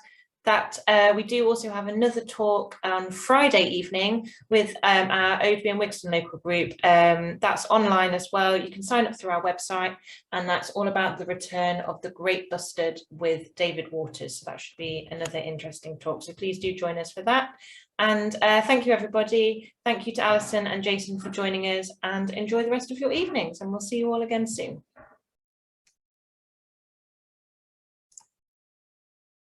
that we do also have another talk on Friday evening with our Oadby and Wigston Local Group. That's online as well. You can sign up through our website, and that's all about the return of the Great Bustard with David Waters. So that should be another interesting talk. So please do join us for that. And thank you, everybody. Thank you to Alison and Jason for joining us, and enjoy the rest of your evenings, and we'll see you all again soon.